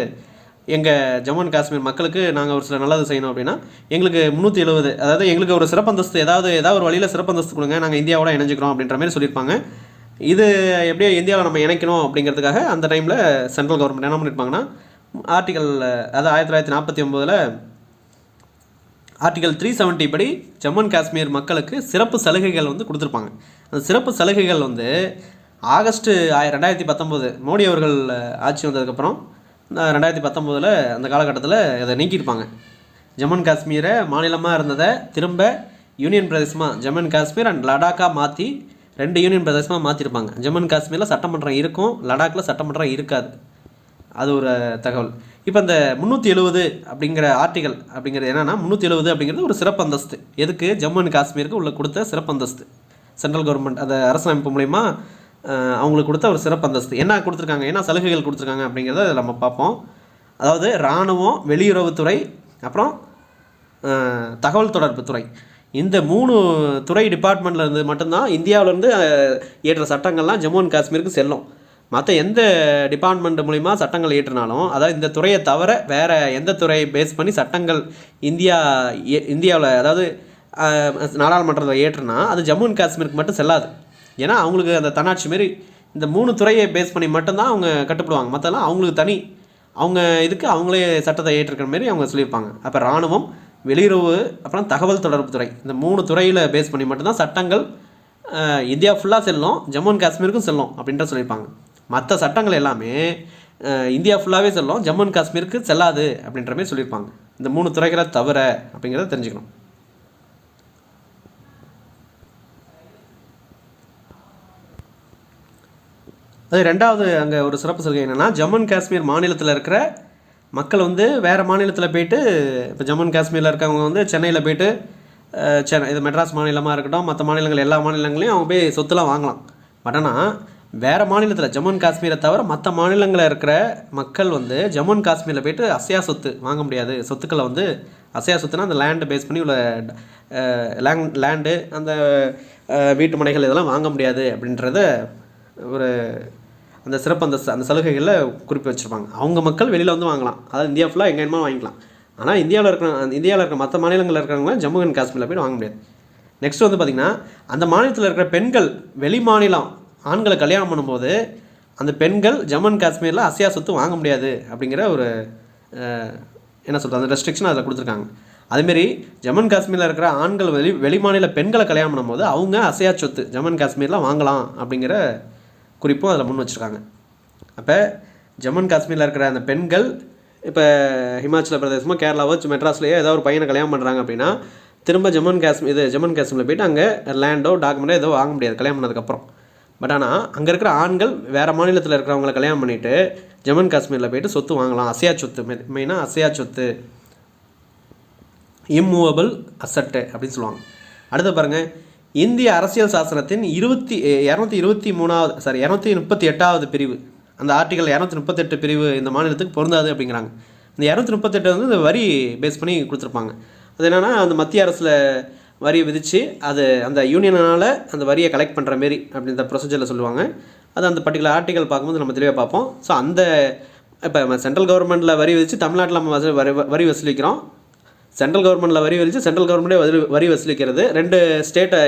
எங்கள் ஜம்மு அண்ட் காஷ்மீர் மக்களுக்கு நாங்கள் ஒரு சில நல்லது செய்யணும் அப்படின்னா எங்களுக்கு 370, அதாவது எங்களுக்கு ஒரு சிறப்பந்தஸ்து ஏதாவது ஒரு வழியில் சிறப்பந்தஸ்து கொடுங்க, நாங்கள் இந்தியாவோட இணைஞ்சிக்கிறோம் அப்படின்ற மாதிரி சொல்லியிருப்பாங்க. இது எப்படியோ இந்தியாவில் நம்ம இணைக்கணும் அப்படிங்கிறதுக்காக அந்த டைமில் சென்ட்ரல் கவர்மெண்ட் என்ன பண்ணியிருப்பாங்கன்னா ஆர்டிக்கல், அதாவது 1949 ஆர்டிக்கல் 370 படி ஜம்மு அண்ட் காஷ்மீர் மக்களுக்கு சிறப்பு சலுகைகள் வந்து கொடுத்துருப்பாங்க. அந்த சிறப்பு சலுகைகள் வந்து ஆகஸ்ட் 2019 மோடி அவர்கள் ஆட்சி வந்ததுக்கப்புறம் 2019 அந்த காலகட்டத்தில் அதை நீக்கியிருப்பாங்க. ஜம்மு அண்ட் காஷ்மீரை மாநிலமாக இருந்ததை திரும்ப யூனியன் பிரதேசமாக ஜம்மு அண்ட் காஷ்மீர் அண்ட் லடாக்காக மாற்றி 2 யூனியன் பிரதேசமாக மாற்றிருப்பாங்க. ஜம்மு அண்ட் காஷ்மீரில் சட்டமன்றம் இருக்கும், லடாக்கில் சட்டமன்றம் இருக்காது. அது ஒரு தகவல். இப்போ இந்த 370 அப்படிங்கிற ஆர்டிகல் அப்படிங்கிறது என்னென்னா, 370 அப்படிங்கிறது ஒரு சிறப்பு அந்தஸ்து. எதுக்கு, ஜம்மு அண்ட் காஷ்மீருக்கு உள்ள கொடுத்த சிறப்பு அந்தஸ்து. சென்ட்ரல் கவர்மெண்ட் அந்த அரசமைப்பு மூலயமா அவங்களுக்கு கொடுத்த ஒரு சிறப்பு அந்தஸ்து. என்ன கொடுத்துருக்காங்க, என்ன சலுகைகள் கொடுத்துருக்காங்க அப்படிங்கிறத அதில் நம்ம பார்ப்போம். அதாவது இராணுவம், வெளியுறவுத்துறை, அப்புறம் தகவல் தொடர்பு துறை, இந்த 3 துறை டிபார்ட்மெண்ட்லேருந்து மட்டும்தான் இந்தியாவிலேருந்து ஏற்ற சட்டங்கள்லாம் ஜம்மு அண்ட் காஷ்மீருக்கு செல்லும். மற்ற எந்த டிபார்ட்மெண்ட் மூலிமா சட்டங்கள் ஏற்றினாலும், அதாவது இந்த துறையை தவிர வேறு எந்த துறையை பேஸ் பண்ணி சட்டங்கள் இந்தியாவில் அதாவது நாடாளுமன்றத்தில் ஏற்றுனா அது ஜம்மு அண்ட் காஷ்மீருக்கு மட்டும் செல்லாது. ஏன்னா அவங்களுக்கு அந்த தன்னாட்சி மாரி இந்த 3 துறையை பேஸ் பண்ணி மட்டும்தான் அவங்க கட்டுப்படுவாங்க. மற்றெல்லாம் அவங்களுக்கு தனி, அவங்க இதுக்கு அவங்களே சட்டத்தை ஏற்றிருக்கிற மாரி அவங்க சொல்லியிருப்பாங்க. அப்போ இராணுவம், வெளியுறவு, அப்புறம் தகவல் தொடர்பு துறை, இந்த 3 துறையில் பேஸ் பண்ணி மட்டும்தான் சட்டங்கள் இந்தியா ஃபுல்லாக செல்லும், ஜம்மு அண்ட் காஷ்மீருக்கும் செல்லும் அப்படின்ற சொல்லியிருப்பாங்க. மற்ற சட்டங்கள் எல்லாமே இந்தியா ஃபுல்லாகவே செல்லும், ஜம்மு அண்ட் காஷ்மீருக்கு செல்லாது அப்படின்ற மாதிரி சொல்லியிருப்பாங்க. இந்த 3 துறைகளை தவிர அப்படிங்கிறத தெரிஞ்சுக்கணும். அது ரெண்டாவது அங்கே ஒரு சிறப்பு சலுகை என்னென்னா, ஜம்மு அண்ட் காஷ்மீர் மாநிலத்தில் இருக்கிற மக்கள் வந்து வேறு மாநிலத்தில் போய்ட்டு, இப்போ ஜம்மு அண்ட் காஷ்மீரில் இருக்கவங்க வந்து சென்னையில் போய்ட்டு இது மெட்ராஸ் மாநிலமாக இருக்கட்டும், மற்ற மாநிலங்கள் எல்லா மாநிலங்களையும் அவங்க போய் சொத்துலாம் வாங்கலாம். பட் ஆனால் வேறு மாநிலத்தில் ஜம்மு அண்ட் காஷ்மீரை தவிர மற்ற மாநிலங்களில் இருக்கிற மக்கள் வந்து ஜம்மு அண்ட் காஷ்மீரில் போய்ட்டு அசையா சொத்து வாங்க முடியாது. சொத்துக்களை வந்து அசையா சொத்துனா அந்த லேண்டை பேஸ் பண்ணி உள்ள லேண்டு, அந்த வீட்டு மனைகள் இதெல்லாம் வாங்க முடியாது அப்படின்றத ஒரு அந்த சிறப்பு அந்த சலுகைகளில் குறிப்பு வச்சுருப்பாங்க. அவங்க மக்கள் வெளியில் வந்து வாங்கலாம், அதாவது இந்தியா ஃபுல்லாக எங்கே வேணுமா வாங்கிக்கலாம். ஆனால் இந்தியாவில் இருக்கிற மற்ற மாநிலங்களில் இருக்கிறவங்க ஜம்மு அண்ட் காஷ்மீரில் போய் வாங்க முடியாது. நெக்ஸ்ட் வந்து பார்த்திங்கன்னா, அந்த மாநிலத்தில் இருக்கிற பெண்கள் வெளி மாநிலம் ஆண்களை கல்யாணம் பண்ணும்போது அந்த பெண்கள் ஜம்மு அண்ட் காஷ்மீரில் அசையா சொத்து வாங்க முடியாது அப்படிங்கிற ஒரு என்ன சொல்கிறது, அந்த ரெஸ்ட்ரிக்ஷன் அதில் கொடுத்துருக்காங்க. அதுமாரி ஜம்மு அண்ட் காஷ்மீரில் இருக்கிற ஆண்கள் வெளி மாநில பெண்களை கல்யாணம் பண்ணும்போது அவங்க அசையா சொத்து ஜம்மு அண்ட் காஷ்மீரில் வாங்கலாம் அப்படிங்கிற குறிப்பும் அதில் முன் வச்சுருக்காங்க. அப்போ ஜம்மு அண்ட் காஷ்மீரில் இருக்கிற அந்த பெண்கள் இப்போ ஹிமாச்சல பிரதேசமோ கேரளாவோ மெட்ராஸ்லேயோ ஏதோ ஒரு பையனை கல்யாணம் பண்ணுறாங்க அப்படின்னா திரும்ப ஜம்மு அண்ட் காஷ்மீரில் போய்ட்டு அங்கே லேண்டோ டாக்குமெண்ட்டோ ஏதோ வாங்க முடியாது கல்யாணம் பண்ணதுக்கப்புறம். பட் ஆனால் அங்கே இருக்கிற ஆண்கள் வேறு மாநிலத்தில் இருக்கிறவங்கள கல்யாணம் பண்ணிவிட்டு ஜம்மு அண்ட் காஷ்மீரில் போய்ட்டு சொத்து வாங்கலாம். அசையா சொத்து, மெயினாக அசையா சொத்து, இம்மூவபிள் அசட்டு அப்படின்னு சொல்லுவாங்க. அடுத்து பாருங்கள், இந்திய அரசியல் சாசனத்தின் 238வது பிரிவு, அந்த ஆர்டிகல் 238 பிரிவு இந்த மாநிலத்துக்கு பொருந்தாது அப்படிங்கிறாங்க. இந்த 238 வந்து இந்த வரி பேஸ் பண்ணி கொடுத்துருப்பாங்க. அது என்னென்னா அந்த மத்திய அரசில் வரியை விதித்து அது அந்த யூனியனால் அந்த வரியை கலெக்ட் பண்ணுற மாரி அப்படின்ற ப்ரொசீஜரில் சொல்லுவாங்க. அது அந்த பர்டிகுலர் ஆர்டிகல் பார்க்கும்போது நம்ம தெளிவாக பார்ப்போம். ஸோ அந்த இப்போ சென்ட்ரல் கவர்மெண்ட்டில் வரி விதித்து தமிழ்நாட்டில் நம்ம வரி வசூலிக்கிறோம். சென்ட்ரல் கவர்மெண்ட்டில் வரி விதித்து சென்ட்ரல் கவர்மெண்ட்டே வரி வசூலிக்கிறது, 2 ஸ்டேட்டை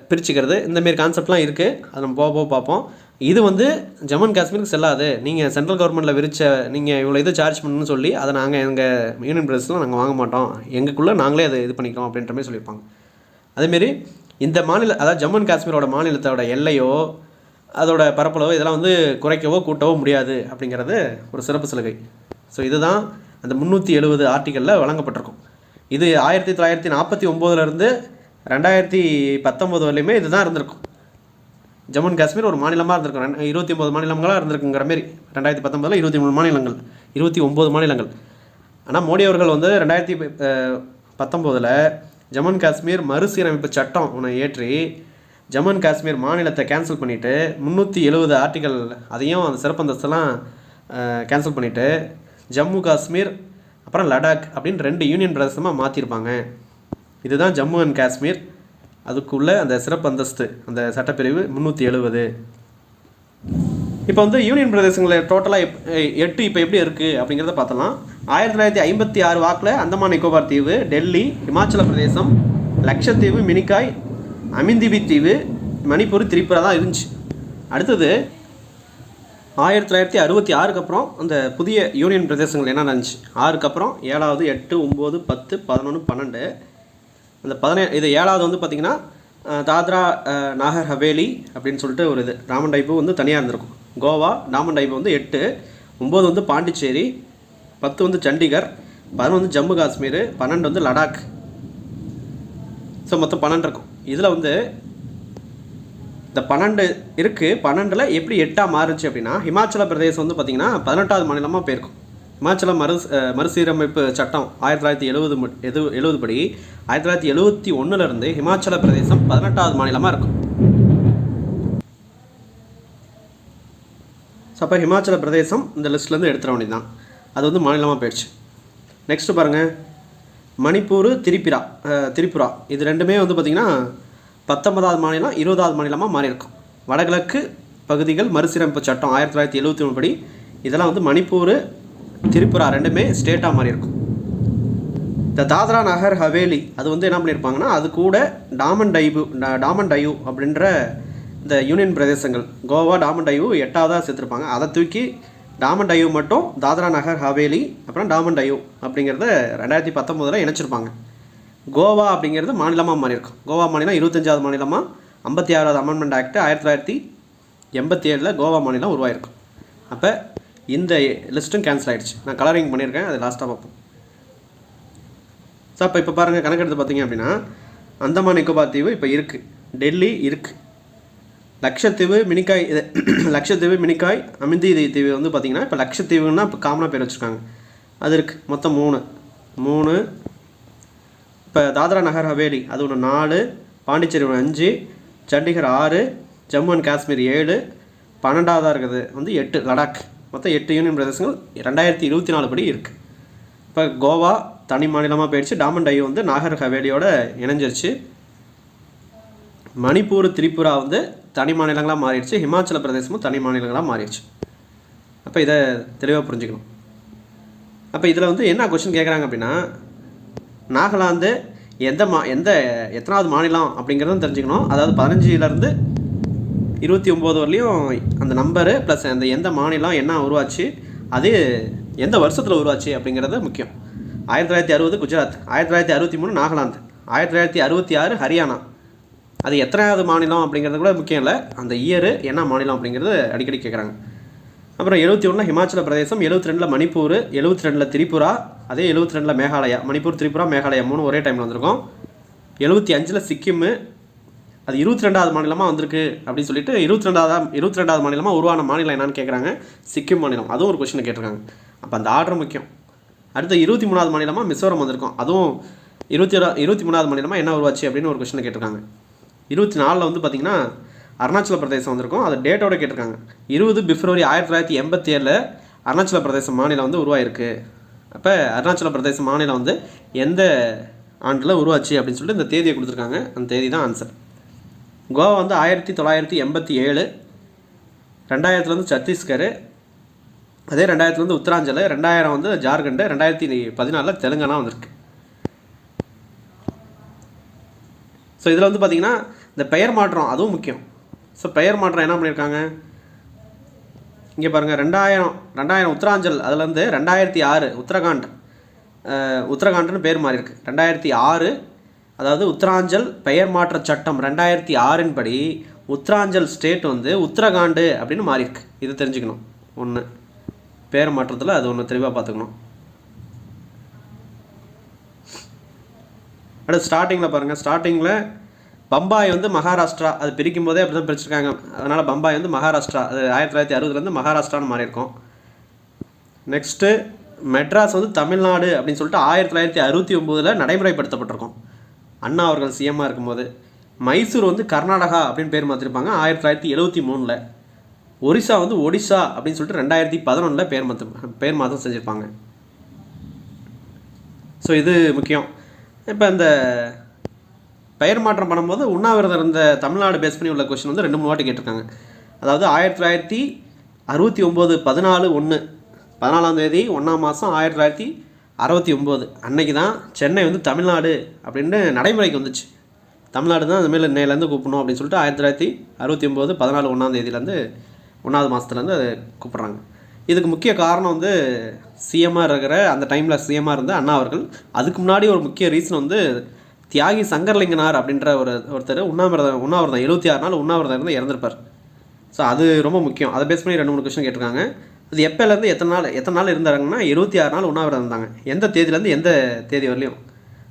பிரிச்சுக்கிறது, இந்தமாரி கான்செப்ட்லாம் இருக்குது. அதை நம்ம போக பார்ப்போம். இது வந்து ஜம்மு அண்ட் காஷ்மீருக்கு செல்லாது. நீங்கள் சென்ட்ரல் கவர்மெண்ட்டில் நீங்கள் இவ்வளோ இது சார்ஜ் பண்ணணும்னு சொல்லி அதை நாங்கள் எங்கள் யூனியன் பிரதேசத்தில் நாங்கள் வாங்க மாட்டோம், எங்களுக்குள்ளே நாங்களே அதை இது பண்ணிக்கிறோம் அப்படின்ற மாதிரி சொல்லியிருப்பாங்க. அதேமாரி இந்த அதாவது ஜம்மு அண்ட் காஷ்மீரோட மாநிலத்தோட எல்லையோ அதோட பரப்பளவோ இதெல்லாம் வந்து குறைக்கவோ கூட்டவோ முடியாது அப்படிங்கிறது ஒரு சிறப்பு சலுகை. ஸோ இதுதான் அந்த 370 ஆர்டிகளில் வழங்கப்பட்டிருக்கும். இது 1949 2019 வரையுமே இதுதான் இருந்திருக்கும். ஜம்மு அண்ட் காஷ்மீர் ஒரு மாநிலமாக இருந்திருக்கும். 29 மாநிலங்களாக இருந்திருக்குங்கிற மாரி. 2019 23 மாநிலங்கள், 29 மாநிலங்கள். ஆனால் மோடி அவர்கள் வந்து 2019 ஜம்மு அண்ட் காஷ்மீர் மறுசீரமைப்பு சட்டம் ஒன்று ஏற்றி ஜம்மு அண்ட் காஷ்மீர் மாநிலத்தை கேன்சல் பண்ணிவிட்டு 370 ஆர்டிகல் அதையும் அந்த சிறப்பந்தஸ்தெல்லாம் கேன்சல் பண்ணிவிட்டு ஜம்மு காஷ்மீர் அப்புறம் லடாக் அப்படின்னு 2 யூனியன் பிரதேசமாக மாற்றிருப்பாங்க. இதுதான் ஜம்மு அண்ட் காஷ்மீர், அதுக்குள்ளே அந்த சிறப்பு அந்தஸ்து, அந்த சட்டப்பிரிவு 370. இப்போ வந்து யூனியன் பிரதேசங்களில் டோட்டலாக 8 இப்போ எப்படி இருக்குது அப்படிங்கிறத பார்த்தலாம். 1956 வாக்கில் அந்தமான் நிக்கோபார் தீவு, டெல்லி, ஹிமாச்சல பிரதேசம், லக்ஷத்தீவு, மினிகாய், அமிந்திவி தீவு, மணிப்பூர், திரிபுரா தான் இருந்துச்சு. அடுத்தது 1966 அப்புறம் அந்த புதிய யூனியன் பிரதேசங்கள் என்ன நடந்துச்சு? 6க்கு அப்புறம் 7வது, 8, 9, 10, 11, 12. அந்த 17 இது 7வது வந்து பார்த்திங்கன்னா தாத்ரா நாகர் ஹவேலி அப்படின்னு சொல்லிட்டு ஒரு இது. டாமன் டைப்பு வந்து தனியாக இருந்திருக்கும். கோவா, டாமன் டைப்பு வந்து 8, 9 வந்து பாண்டிச்சேரி, 10 வந்து சண்டிகர், 11 வந்து ஜம்மு காஷ்மீர், 12 வந்து லடாக். ஸோ மொத்தம் 12 இருக்கும். இதில் வந்து இந்த 12 இருக்குது. 12ல் எப்படி 8ஆக மாறுச்சு அப்படின்னா, ஹிமாச்சல பிரதேசம் வந்து பார்த்திங்கன்னா 18வது மாநிலமாக போயிருக்கும். ஹிமாச்சல மறுசீரமைப்பு சட்டம் 1970 படி 1971 ஹிமாச்சல பிரதேசம் 18வது மாநிலமாக இருக்கும். ஸோ அப்போ ஹிமாச்சல பிரதேசம் இந்த லிஸ்ட்லேருந்து எடுத்துட வேண்டியது தான். அது வந்து மாநிலமாக போயிடுச்சு. நெக்ஸ்ட்டு பாருங்கள், மணிப்பூர், திரிபுரா இது ரெண்டுமே வந்து பார்த்திங்கன்னா 19வது மாநிலம் 20வது மாநிலமாக மாறி இருக்கும். வடகிழக்கு பகுதிகள் மறுசீரமைப்பு சட்டம் 1971 படி இதெல்லாம் வந்து மணிப்பூர், திரிபுரா ரெண்டுமே ஸ்டேட்டாக மாறி இருக்கும். இந்த தாத்ரா நகர் ஹவேலி அது வந்து என்ன பண்ணியிருப்பாங்கன்னா, அது கூட டாமன் டையூ அப்படின்ற இந்த யூனியன் பிரதேசங்கள், கோவா, டாமன் டையூ 8ஆவதாக சேர்த்துருப்பாங்க. அதை தூக்கி டாமன் டையூ மட்டும் தாத்ரா நகர் ஹவேலி அப்புறம் டாமன் டையூ அப்படிங்கிறத 2019 இணைச்சிருப்பாங்க. கோவா அப்படிங்கிறது மாநிலமாக மாறி இருக்கும். கோவா மாநிலம் 25வது மாநிலமாக 56வது அமெண்ட்மெண்ட் ஆக்ட் 1987 கோவா மாநிலம் உருவாயிருக்கும். அப்போ இந்த லிஸ்ட்டும் கேன்சல் ஆகிடுச்சு. நான் கலரிங் பண்ணியிருக்கேன், அது லாஸ்ட்டாக பார்ப்போம். ஸோ இப்போ பாருங்கள், கணக்கெடுத்து பார்த்தீங்க அப்படின்னா அந்தமான் நிக்கோபார் தீவு இப்போ இருக்குது, டெல்லி இருக்குது, லக்ஷத்தீவு, மினிகாய், அமிந்தி தீவு வந்து பார்த்திங்கன்னா இப்போ லக்ஷத்தீவுன்னா இப்போ காமனாக பேர் வச்சுருக்காங்க, அது இருக்குது. மொத்தம் 3. இப்போ தாத்ரா நகர் ஹவேலி அது ஒன்று 4, பாண்டிச்சேரி 5, சண்டிகர் 6, ஜம்மு அண்ட் காஷ்மீர் 7, 12ஆவதாக இருக்கிறது வந்து 8 லடாக். மொத்தம் 8 யூனியன் பிரதேசங்கள் 2024 படி இருக்குது. இப்போ கோவா தனி மாநிலமாக போயிடுச்சு. டாமன் டையூ வந்து நாகர் ஹவேலியோட இணைஞ்சிருச்சு. மணிப்பூர், திரிபுரா வந்து தனி மாநிலங்களாக மாறிடுச்சு. ஹிமாச்சல பிரதேசமும் தனி மாநிலங்களாக மாறிடுச்சு. அப்போ இதை தெளிவாக புரிஞ்சுக்கணும். அப்போ இதில் வந்து என்ன கொஸ்டின் கேட்குறாங்க அப்படின்னா, நாகாலாந்து எத்தனாவது மாநிலம் அப்படிங்கிறதும் தெரிஞ்சுக்கணும். அதாவது 15லேருந்து 29 வரலையும் அந்த நம்பரு ப்ளஸ் அந்த எந்த மாநிலம் என்ன உருவாச்சு, அது எந்த வருஷத்தில் உருவாச்சு அப்படிங்கிறது முக்கியம். 1960 குஜராத், 1963 நாகாலாந்து, 1966 ஹரியானா. அது எத்தனாவது மாநிலம் அப்படிங்கிறது கூட முக்கியம் இல்லை, அந்த இயரு என்ன மாநிலம் அப்படிங்கிறது அடிக்கடி கேட்குறாங்க. அப்புறம் 71 ஹிமாச்சல பிரதேசம், 72 மணிப்பூர், 72 திரிபுரா, அதே 72 மேகாலயா. மணிப்பூர், திரிபுரா, மேகாலயா 3 ஒரே டைமில் வந்திருக்கும். 75 சிக்கிம்மு, அது 22வது மாநிலமாக வந்திருக்கு அப்படின்னு சொல்லிட்டு 22வது மாநிலமாக உருவான மாநிலம் என்னன்னு கேட்குறாங்க. சிக்கிம் மாநிலம். அதுவும் ஒரு கொஸ்டின் கேட்டிருக்காங்க. அப்போ அந்த ஆர்டர் முக்கியம். அடுத்து 23வது மாநிலமாக மிசோரம் வந்திருக்கும். அதுவும் 23வது மாநிலமாக என்ன உருவாச்சு அப்படின்னு ஒரு கொஸ்டின் கேட்டிருக்காங்க. 24 வந்து பார்த்திங்கன்னா அருணாச்சல பிரதேசம் வந்திருக்கும். அது டேட்டோட கேட்டிருக்காங்க. 20 பிப்ரவரி 1987 அருணாச்சல பிரதேசம் மாநிலம் வந்து உருவாயிருக்கு. அப்போ அருணாச்சல பிரதேச மாநிலம் வந்து எந்த ஆண்டில் உருவாச்சு அப்படின்னு சொல்லிட்டு இந்த தேதியை கொடுத்துருக்காங்க. அந்த தேதி தான் ஆன்சர். கோவா வந்து 1987, 2000 வந்து சத்தீஸ்கர், அதே 2000 வந்து உத்தராஞ்சல், 2000 வந்து ஜார்க்கண்டு, 2014 தெலுங்கானா வந்திருக்கு. ஸோ இதில் வந்து பார்த்திங்கன்னா இந்த பெயர் மாற்றம் அதுவும் முக்கியம். ஸோ பெயர் மாற்றம் என்ன பண்ணியிருக்காங்க இங்கே பாருங்கள். 2000 உத்தராஞ்சல், அதுலேருந்து 2006 உத்தரகாண்ட்னு பேர் மாறி இருக்கு. 2006 அதாவது உத்தராஞ்சல் பெயர் மாற்ற சட்டம் 2006 படி உத்தராஞ்சல் ஸ்டேட் வந்து உத்தரகாண்டு அப்படின்னு மாறியிருக்கு. இது தெரிஞ்சுக்கணும். ஒன்று பேர் மாற்றத்தில் அது ஒன்று தெளிவாக பார்த்துக்கணும். அடுத்து ஸ்டார்டிங்கில் பாருங்கள். ஸ்டார்டிங்கில் பம்பாய் வந்து மகாராஷ்டிரா, அது பிரிக்கும் போதே அப்படி தான் பிரிச்சிருக்காங்க. அதனால் பம்பாய் வந்து மகாராஷ்டிரா, அது 1960 மகாராஷ்டிரான்னு மாறி இருக்கும். நெக்ஸ்ட்டு மெட்ராஸ் வந்து தமிழ்நாடு அப்படின்னு சொல்லிட்டு 1969 நடைமுறைப்படுத்தப்பட்டிருக்கும். அண்ணா அவர்கள் சிஎம்மாக இருக்கும்போது. மைசூர் வந்து கர்நாடகா அப்படின்னு பேர் மாற்றிருப்பாங்க 1973. ஒரிசா வந்து ஒடிசா அப்படின்னு சொல்லிட்டு 2011 பேர் மாற்றம் செஞ்சுருப்பாங்க. ஸோ இது முக்கியம். இப்போ இந்த பெயர் மாற்றம் பண்ணும்போது உண்ணாவிரதம் இருந்த தமிழ்நாடு பேஸ் பண்ணி உள்ள கொஸ்டின் வந்து 2-3 வாட்டி கேட்டிருக்காங்க. அதாவது 1969 14ஆம் தேதி 1ஆம் மாதம் 1969 அன்னைக்கு தான் சென்னை வந்து தமிழ்நாடு அப்படின்னு நடைமுறைக்கு வந்துச்சு. தமிழ்நாடு தான் அதுமாரி இன்னையிலேருந்து கூப்பிடணும் அப்படின்னு சொல்லிட்டு 1969 14 1ஆம் தேதியிலேருந்து 1வது மாதத்துலேருந்து அதை கூப்பிட்றாங்க. இதுக்கு முக்கிய காரணம் வந்து சிஎம்ஆர் இருக்கிற அந்த டைமில் சிஎம்ஆர் இருந்த அண்ணா அவர்கள். அதுக்கு முன்னாடி ஒரு முக்கிய ரீசன் வந்து தியாகி சங்கர்லிங்கனார் அப்படின்ற ஒருத்தர் உண்ணாவிரதம் 76 நாள் உண்ணாவிரதம் இருந்து இறந்துருப்பார். ஸோ அது ரொம்ப முக்கியம். அதை பேஸ் பண்ணி 2-3 கொஸ்டின் கேட்டிருக்காங்க. அது எப்போலேருந்து எத்தனை நாள் இருந்தாங்கன்னா 26 நாள் உண்ணாவிரதம் இருந்தாங்க. எந்த தேதியிலேருந்து எந்த தேதி வரலையும்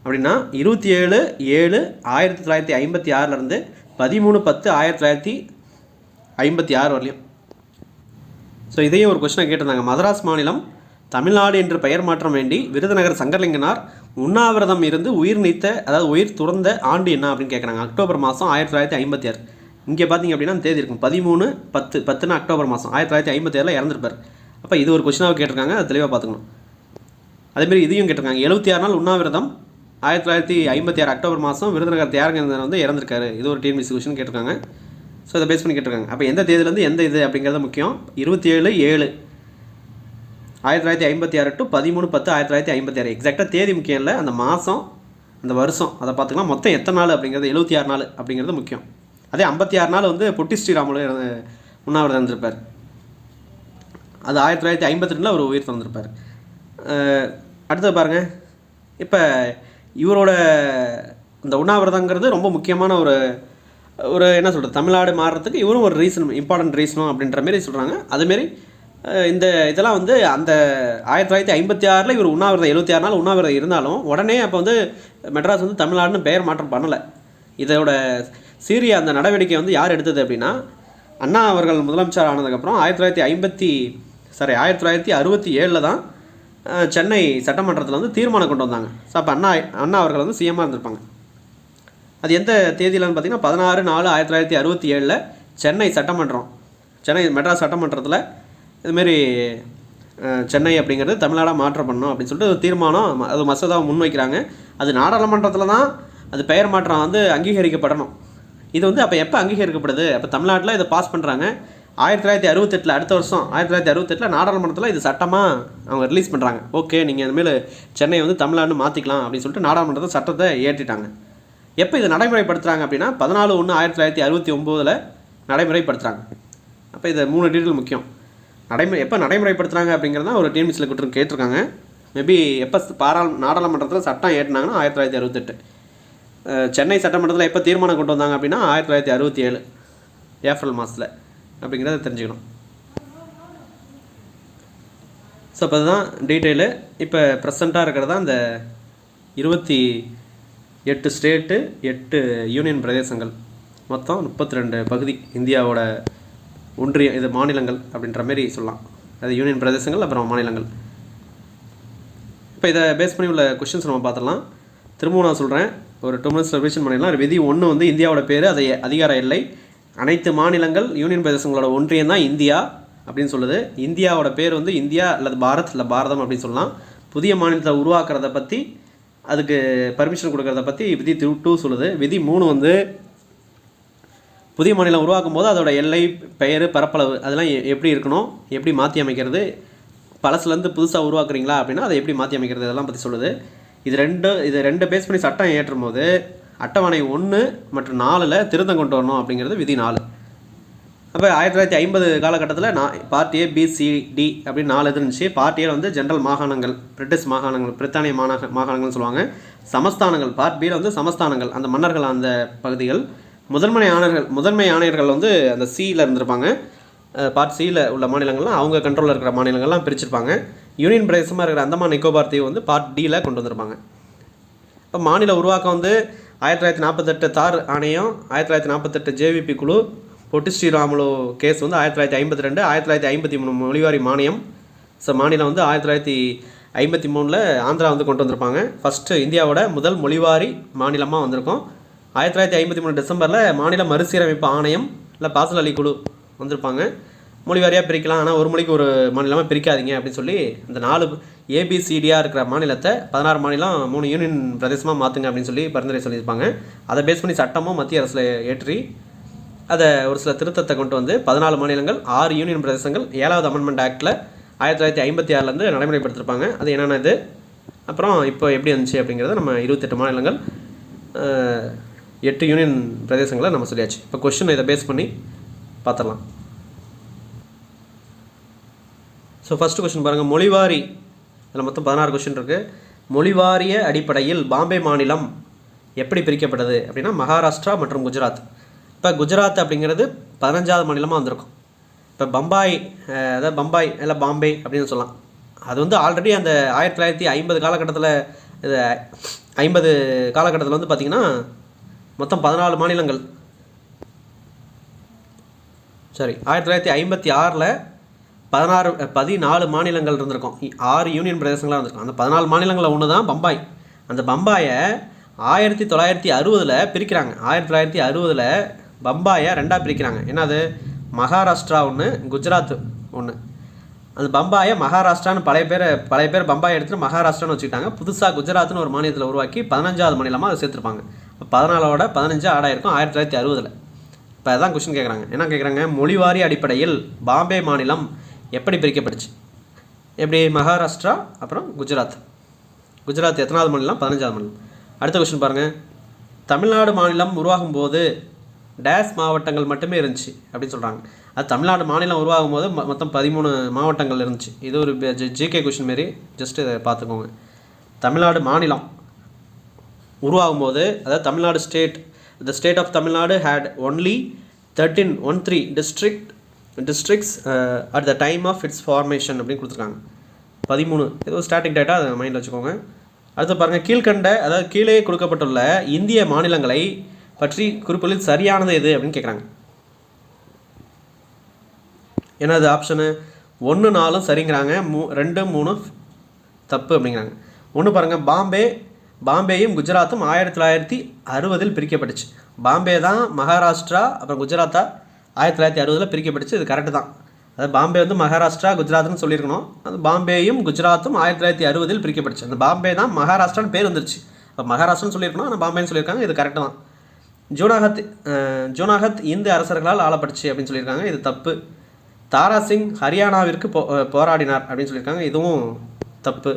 அப்படின்னா 27/7/1956 13/10/1956 வரலையும். ஸோ இதையும் ஒரு கொஸ்டினை கேட்டிருந்தாங்க. மதராஸ் மாநிலம் தமிழ்நாடு என்று பெயர் மாற்றம் வேண்டி விருதுநகர் சங்கர்லிங்கனார் உண்ணாவிரதம் இருந்து உயிர் துறந்த ஆண்டு என்ன அப்படின்னு கேட்குறாங்க. அக்டோபர் மாதம் 1956. இங்கே பார்த்தீங்க அப்படின்னா தேதி இருக்கும் 13/10 அக்டோபர் மாதம் 1957 இறந்துருப்பார். அப்போ இது ஒரு கொஸ்டினாக கேட்டிருக்காங்க. அது தெளிவாக பார்த்துக்கணும். அதேமாரி இதையும் கேட்டிருக்காங்க. 76 நாள் உண்ணாவிரதம் 1956 அக்டோபர் மாதம் விருதுநகர் தியாகராஜன் வந்து இறந்துருக்காரு. இது ஒரு டிஎன்பிஎஸ்சி கொஸ்டின் கேட்டிருக்காங்க. ஸோ இதை பேஸ் பண்ணி கேட்டிருக்காங்க. அப்போ எந்த தேதியிலேருந்து எந்த இது அப்படிங்கிறது முக்கியம். 27/7/1956 to 13/10/1956 எக்ஸாக்டாக தேதி முக்கியம் இல்லை, அந்த மாதம் அந்த வருஷம் அதை பார்த்துக்கலாம். மொத்தம் எத்தனை நாள் அப்படிங்கிறது 76 நாள் அப்படிங்கிறது முக்கியம். அதே 56 நாள் வந்து பொட்டி ஸ்ரீராமுலு உண்ணாவிரதம் இருந்திருப்பார். அது 1952 ஒரு உயிர் தந்திருப்பார். அடுத்தது பாருங்கள். இப்போ இவரோட இந்த உண்ணாவிரதங்கிறது ரொம்ப முக்கியமான ஒரு என்ன சொல்கிறது, தமிழ்நாடு மாறுறதுக்கு இவரும் ஒரு ரீசன், இம்பார்ட்டன்ட் ரீசனும் அப்படின்ற மாரி சொல்கிறாங்க. அதுமாரி இந்த இதெல்லாம் வந்து அந்த 1956 இவர் உண்ணாவிரதம் 76 நாள் உண்ணாவிரதம் இருந்தாலும் உடனே அப்போ வந்து மெட்ராஸ் வந்து தமிழ்நாடுன்னு பெயர் மாற்றம் பண்ணலை. இதோட சீரிய அந்த நடவடிக்கை வந்து யார் எடுத்தது அப்படின்னா அண்ணா அவர்கள் முதலமைச்சர் ஆனதுக்கப்புறம் 1967 தான் சென்னை சட்டமன்றத்தில் வந்து தீர்மானம் கொண்டு வந்தாங்க. ஸோ அப்போ அண்ணா அவர்கள் வந்து சிஎம்மாக இருந்திருப்பாங்க. அது எந்த தேதியிலன்னு பார்த்தீங்கன்னா 16/4/1967 சென்னை மெட்ராஸ் சட்டமன்றத்தில் இதுமாரி சென்னை அப்படிங்கிறது தமிழ்நாடாக மாற்ற பண்ணணும் அப்படின்னு சொல்லிட்டு ஒரு தீர்மானம், அது மசோதாவை முன்வைக்கிறாங்க. அது நாடாளுமன்றத்தில் தான் அது பெயர் மாற்றம் வந்து அங்கீகரிக்கப்படணும். இது வந்து அப்போ எப்போ அங்கீகரிக்கப்படுது, அப்போ தமிழ்நாட்டில் இதை பாஸ் பண்ணுறாங்க 1968 அடுத்த வருஷம் 1968 நாடாளுமன்றத்தில் இது சட்டமாக அவங்க ரிலீஸ் பண்ணுறாங்க. ஓகே, நீங்கள் இனிமேல் சென்னை வந்து தமிழ்நாடு மாற்றிக்கலாம் அப்படின்னு சொல்லிட்டு நாடாளுமன்றத்தில் சட்டத்தை ஏற்றிட்டாங்க. எப்போ இதை நடைமுறைப்படுத்துகிறாங்க அப்படின்னா 14/1/1969 நடைமுறைப்படுத்துகிறாங்க. அப்போ இதை 3 டீட்டெயில் முக்கியம். எப்போ நடைமுறைப்படுத்துகிறாங்க அப்படிங்கிறது தான் ஒரு டிஎன்பிஎஸ்சியில் கேட்டிருக்காங்க. மேபி எப்போ நாடாளுமன்றத்தில் சட்டம் ஏற்றினாங்கன்னா 1968. சென்னை சட்டமன்றத்தில் எப்போ தீர்மானம் கொண்டு வந்தாங்க அப்படின்னா 1967 ஏப்ரல் மாதத்தில் அப்படிங்கிறத தெரிஞ்சுக்கணும். ஸோ அப்போ அதுதான் டீட்டெயிலு. இப்போ ப்ரெசண்ட்டாக இருக்கிறது தான் இந்த 28 ஸ்டேட்டு 8 யூனியன் பிரதேசங்கள், மொத்தம் 32 பகுதி இந்தியாவோட ஒன்றியம். இது மாநிலங்கள் அப்படின்ற மாரி சொல்லலாம். அது யூனியன் பிரதேசங்கள் அப்புறம் மாநிலங்கள். இப்போ இதை பேஸ் பண்ணி உள்ள கொஷின்ஸ் நம்ம பார்த்துடலாம். திரும்பவும் நான் சொல்கிறேன், ஒரு 2 minutes ரிவிஷன் பண்ணிடலாம். விதி 1 வந்து இந்தியாவோட பேர், அது அதிகார எல்லை. அனைத்து மாநிலங்கள் யூனியன் பிரதேசங்களோட ஒன்றியம் தான் இந்தியா அப்படின்னு சொல்லுது. இந்தியாவோட பேர் வந்து இந்தியா அல்லது பாரத் இல்லை பாரதம் அப்படின்னு சொல்லலாம். புதிய மாநிலத்தை உருவாக்குறத பற்றி, அதுக்கு பர்மிஷன் கொடுக்கறத பற்றி விதி 2 சொல்லுது. விதி 3 வந்து புதிய மாநிலம் உருவாக்கும் போது அதோட எல்லை, பெயர், பரப்பளவு அதெல்லாம் எப்படி இருக்கணும், எப்படி மாற்றி அமைக்கிறது, பழசுலேருந்து புதுசாக உருவாக்குறீங்களா அப்படின்னா அதை எப்படி மாற்றி அமைக்கிறது, இதெல்லாம் பற்றி சொல்லுது. இது ரெண்டு பேஸ் பண்ணி சட்டம் ஏற்றும் போது அட்டவணை 1 மற்றும் 4 திருத்தம் கொண்டு வரணும் அப்படிங்கிறது விதி 4. அப்போ 1950 காலகட்டத்தில் part A, B, C, D அப்படின்னு 4 இருந்துச்சு. பார்ட் A வந்து ஜென்ரல் மாகாணங்கள், பிரிட்டிஷ் மாகாணங்கள், பிரித்தானிய மாகாணங்கள்னு சொல்லுவாங்க. சமஸ்தானங்கள், பார்ட் Bயில் வந்து சமஸ்தானங்கள், அந்த மன்னர்கள் அந்த பகுதிகள். முதன்மை ஆணையர்கள் வந்து அந்த Cயில் இருந்திருப்பாங்க. பார்ட் Cயில் உள்ள மாநிலங்கள்லாம் அவங்க கண்ட்ரோலில் இருக்கிற மாநிலங்கள்லாம் பிரிச்சிருப்பாங்க. யூனியன் பிரதேசமாக இருக்கிற அந்தமான் நிக்கோபார் தீவு வந்து பார்ட் Dயில் கொண்டு வந்திருப்பாங்க. இப்போ மாநில உருவாக்கம் வந்து 1948 தார் ஆணையம், 1948 JVP குழு, பொட்டி ஸ்ரீராமுலு கேஸ் வந்து 1952, 1953 மொழிவாரி மானியம். ஸோ மாநிலம் வந்து 1953 ஆந்திரா வந்து கொண்டு வந்திருப்பாங்க. ஃபஸ்ட்டு இந்தியாவோட முதல் மொழிவாரி மாநிலமாக வந்திருக்கும். 1953 டிசம்பரில் மாநில மறுசீரமைப்பு ஆணையம் இல்லை பாசல் அலி குழு வந்திருப்பாங்க. மொழி வாரியாக பிரிக்கலாம், ஆனால் ஒரு மொழிக்கு ஒரு மாநிலமாக பிரிக்காதீங்க அப்படின்னு சொல்லி இந்த 4 ABCDயாக இருக்கிற மாநிலத்தை 16 மாநிலம் 3 யூனியன் பிரதேசமாக மாற்றுங்க அப்படின்னு சொல்லி பரிந்துரை சொல்லியிருப்பாங்க. அதை பேஸ் பண்ணி சட்டமும் மத்திய அரசில் ஏற்றி அதை ஒரு சில திருத்தத்தை கொண்டு வந்து 14 மாநிலங்கள் 6 யூனியன் பிரதேசங்கள் 7வது அமெண்ட்மெண்ட் ஆக்டில் 1956 நடைமுறைப்படுத்திருப்பாங்க. அது என்னென்ன இது, அப்புறம் இப்போ எப்படி இருந்துச்சு அப்படிங்கிறத நம்ம 28 மாநிலங்கள் 8 யூனியன் பிரதேசங்களை நம்ம சொல்லியாச்சு. இப்போ கொஸ்டின் இதை பேஸ் பண்ணி பார்த்துடலாம். ஸோ ஃபஸ்ட்டு கொஸ்டின் பாருங்கள், மொழிவாரி. இதில் மொத்தம் 16 கொஸ்டின் இருக்குது. மொழிவாரிய அடிப்படையில் பாம்பே மாநிலம் எப்படி பிரிக்கப்பட்டது அப்படின்னா மகாராஷ்டிரா மற்றும் குஜராத். இப்போ குஜராத் அப்படிங்கிறது 15வது மாநிலமாக வந்திருக்கும். இப்போ பம்பாய், அதாவது பம்பாய் இல்லை பாம்பே அப்படின்னு சொல்லலாம். அது வந்து ஆல்ரெடி அந்த 1950 காலகட்டத்தில், இது 50 காலகட்டத்தில் வந்து பார்த்திங்கன்னா மொத்தம் 14 மாநிலங்கள், சாரி 1956 14 மாநிலங்கள் இருந்திருக்கும், 6 யூனியன் பிரதேசங்களாக இருந்திருக்கும். அந்த 14 மாநிலங்களில் ஒன்று தான் பம்பாய். அந்த பம்பாயை 1960 பிரிக்கிறாங்க. 1960 பம்பாயை 2ஆக பிரிக்கிறாங்க. என்னது, மகாராஷ்டிரா ஒன்று, குஜராத் ஒன்று. அந்த பம்பாயை மகாராஷ்டிரான்னு பழைய பேர் பம்பாயை எடுத்துகிட்டு மகாராஷ்டிரான்னு வச்சுக்கிட்டாங்க. புதுசாக குஜராத்னு ஒரு மாநிலத்தில் உருவாக்கி 15வது மாநிலமாக அதை சேர்த்துருப்பாங்க. 14ஓட 15 ஆடாயிருக்கும் 1960. இப்போ அதான் கொஸ்டின் கேட்குறாங்க. என்ன கேட்குறாங்க, மொழிவாரி அடிப்படையில் பாம்பே மாநிலம் எப்படி பிரிக்கப்பட்டுச்சு? எப்படி, மகாராஷ்டிரா அப்புறம் குஜராத். குஜராத் எத்தனாவது மாநிலம்? 15வது மாநிலம். அடுத்த கொஸ்டின் பாருங்கள், தமிழ்நாடு மாநிலம் உருவாகும் போது டேஸ் மாவட்டங்கள் மட்டுமே இருந்துச்சு அப்படின்னு சொல்கிறாங்க. அது தமிழ்நாடு மாநிலம் உருவாகும் போது மொத்தம் 13 மாவட்டங்கள் இருந்துச்சு. இது ஒரு ஜிகே கொஸ்டின் மாரி, ஜஸ்ட் இதை பார்த்துக்கோங்க. தமிழ்நாடு மாநிலம் உருவாகும் போது, அதாவது Tamil Nadu state, the state of Tamil Nadu had only 13 districts at the time of its formation அப்படின்னு கொடுத்துருக்காங்க. 13 ஏதோ ஸ்டாட்டிக் டேட்டா, அதை மைண்டில் வச்சுக்கோங்க. அடுத்து பாருங்கள், கீழ்கண்ட, அதாவது கீழே கொடுக்கப்பட்டுள்ள இந்திய மாநிலங்களை பற்றி குறிப்புகளில் சரியானது எது அப்படின்னு கேட்குறாங்க. என்னது ஆப்ஷனு? 1, 4 சரிங்கிறாங்க, 2, 3 தப்பு அப்படிங்கிறாங்க. ஒன்று பாருங்கள், பாம்பேயும் குஜராத்தும் 1960 பிரிக்கப்பட்டுச்சு. பாம்பே தான் மகாராஷ்டிரா அப்புறம் குஜராத்தா 1960 பிரிக்கப்பட்டுச்சு. இது கரெக்டு தான். அதாவது பாம்பே வந்து மகாராஷ்டிரா குஜராத்னு சொல்லியிருக்கணும். அது பாம்பேயும் குஜராத்தும் 1960 பிரிக்கப்பட்டுச்சு. அந்த பாம்பே தான் மகாராஷ்டிரான்னு பேர் வந்துருச்சு. இப்போ மகாராஷ்டிரான்னு சொல்லியிருக்கணும், ஆனால் பாம்பேன்னு சொல்லியிருக்காங்க. இது கரெக்டு தான். ஜூனாகத் இந்து அரசர்களால் ஆளப்பட்டுச்சு அப்படின்னு சொல்லியிருக்காங்க. இது தப்பு. தாராசிங் ஹரியானாவிற்கு போராடினார் அப்படின்னு சொல்லியிருக்காங்க. இதுவும் தப்பு.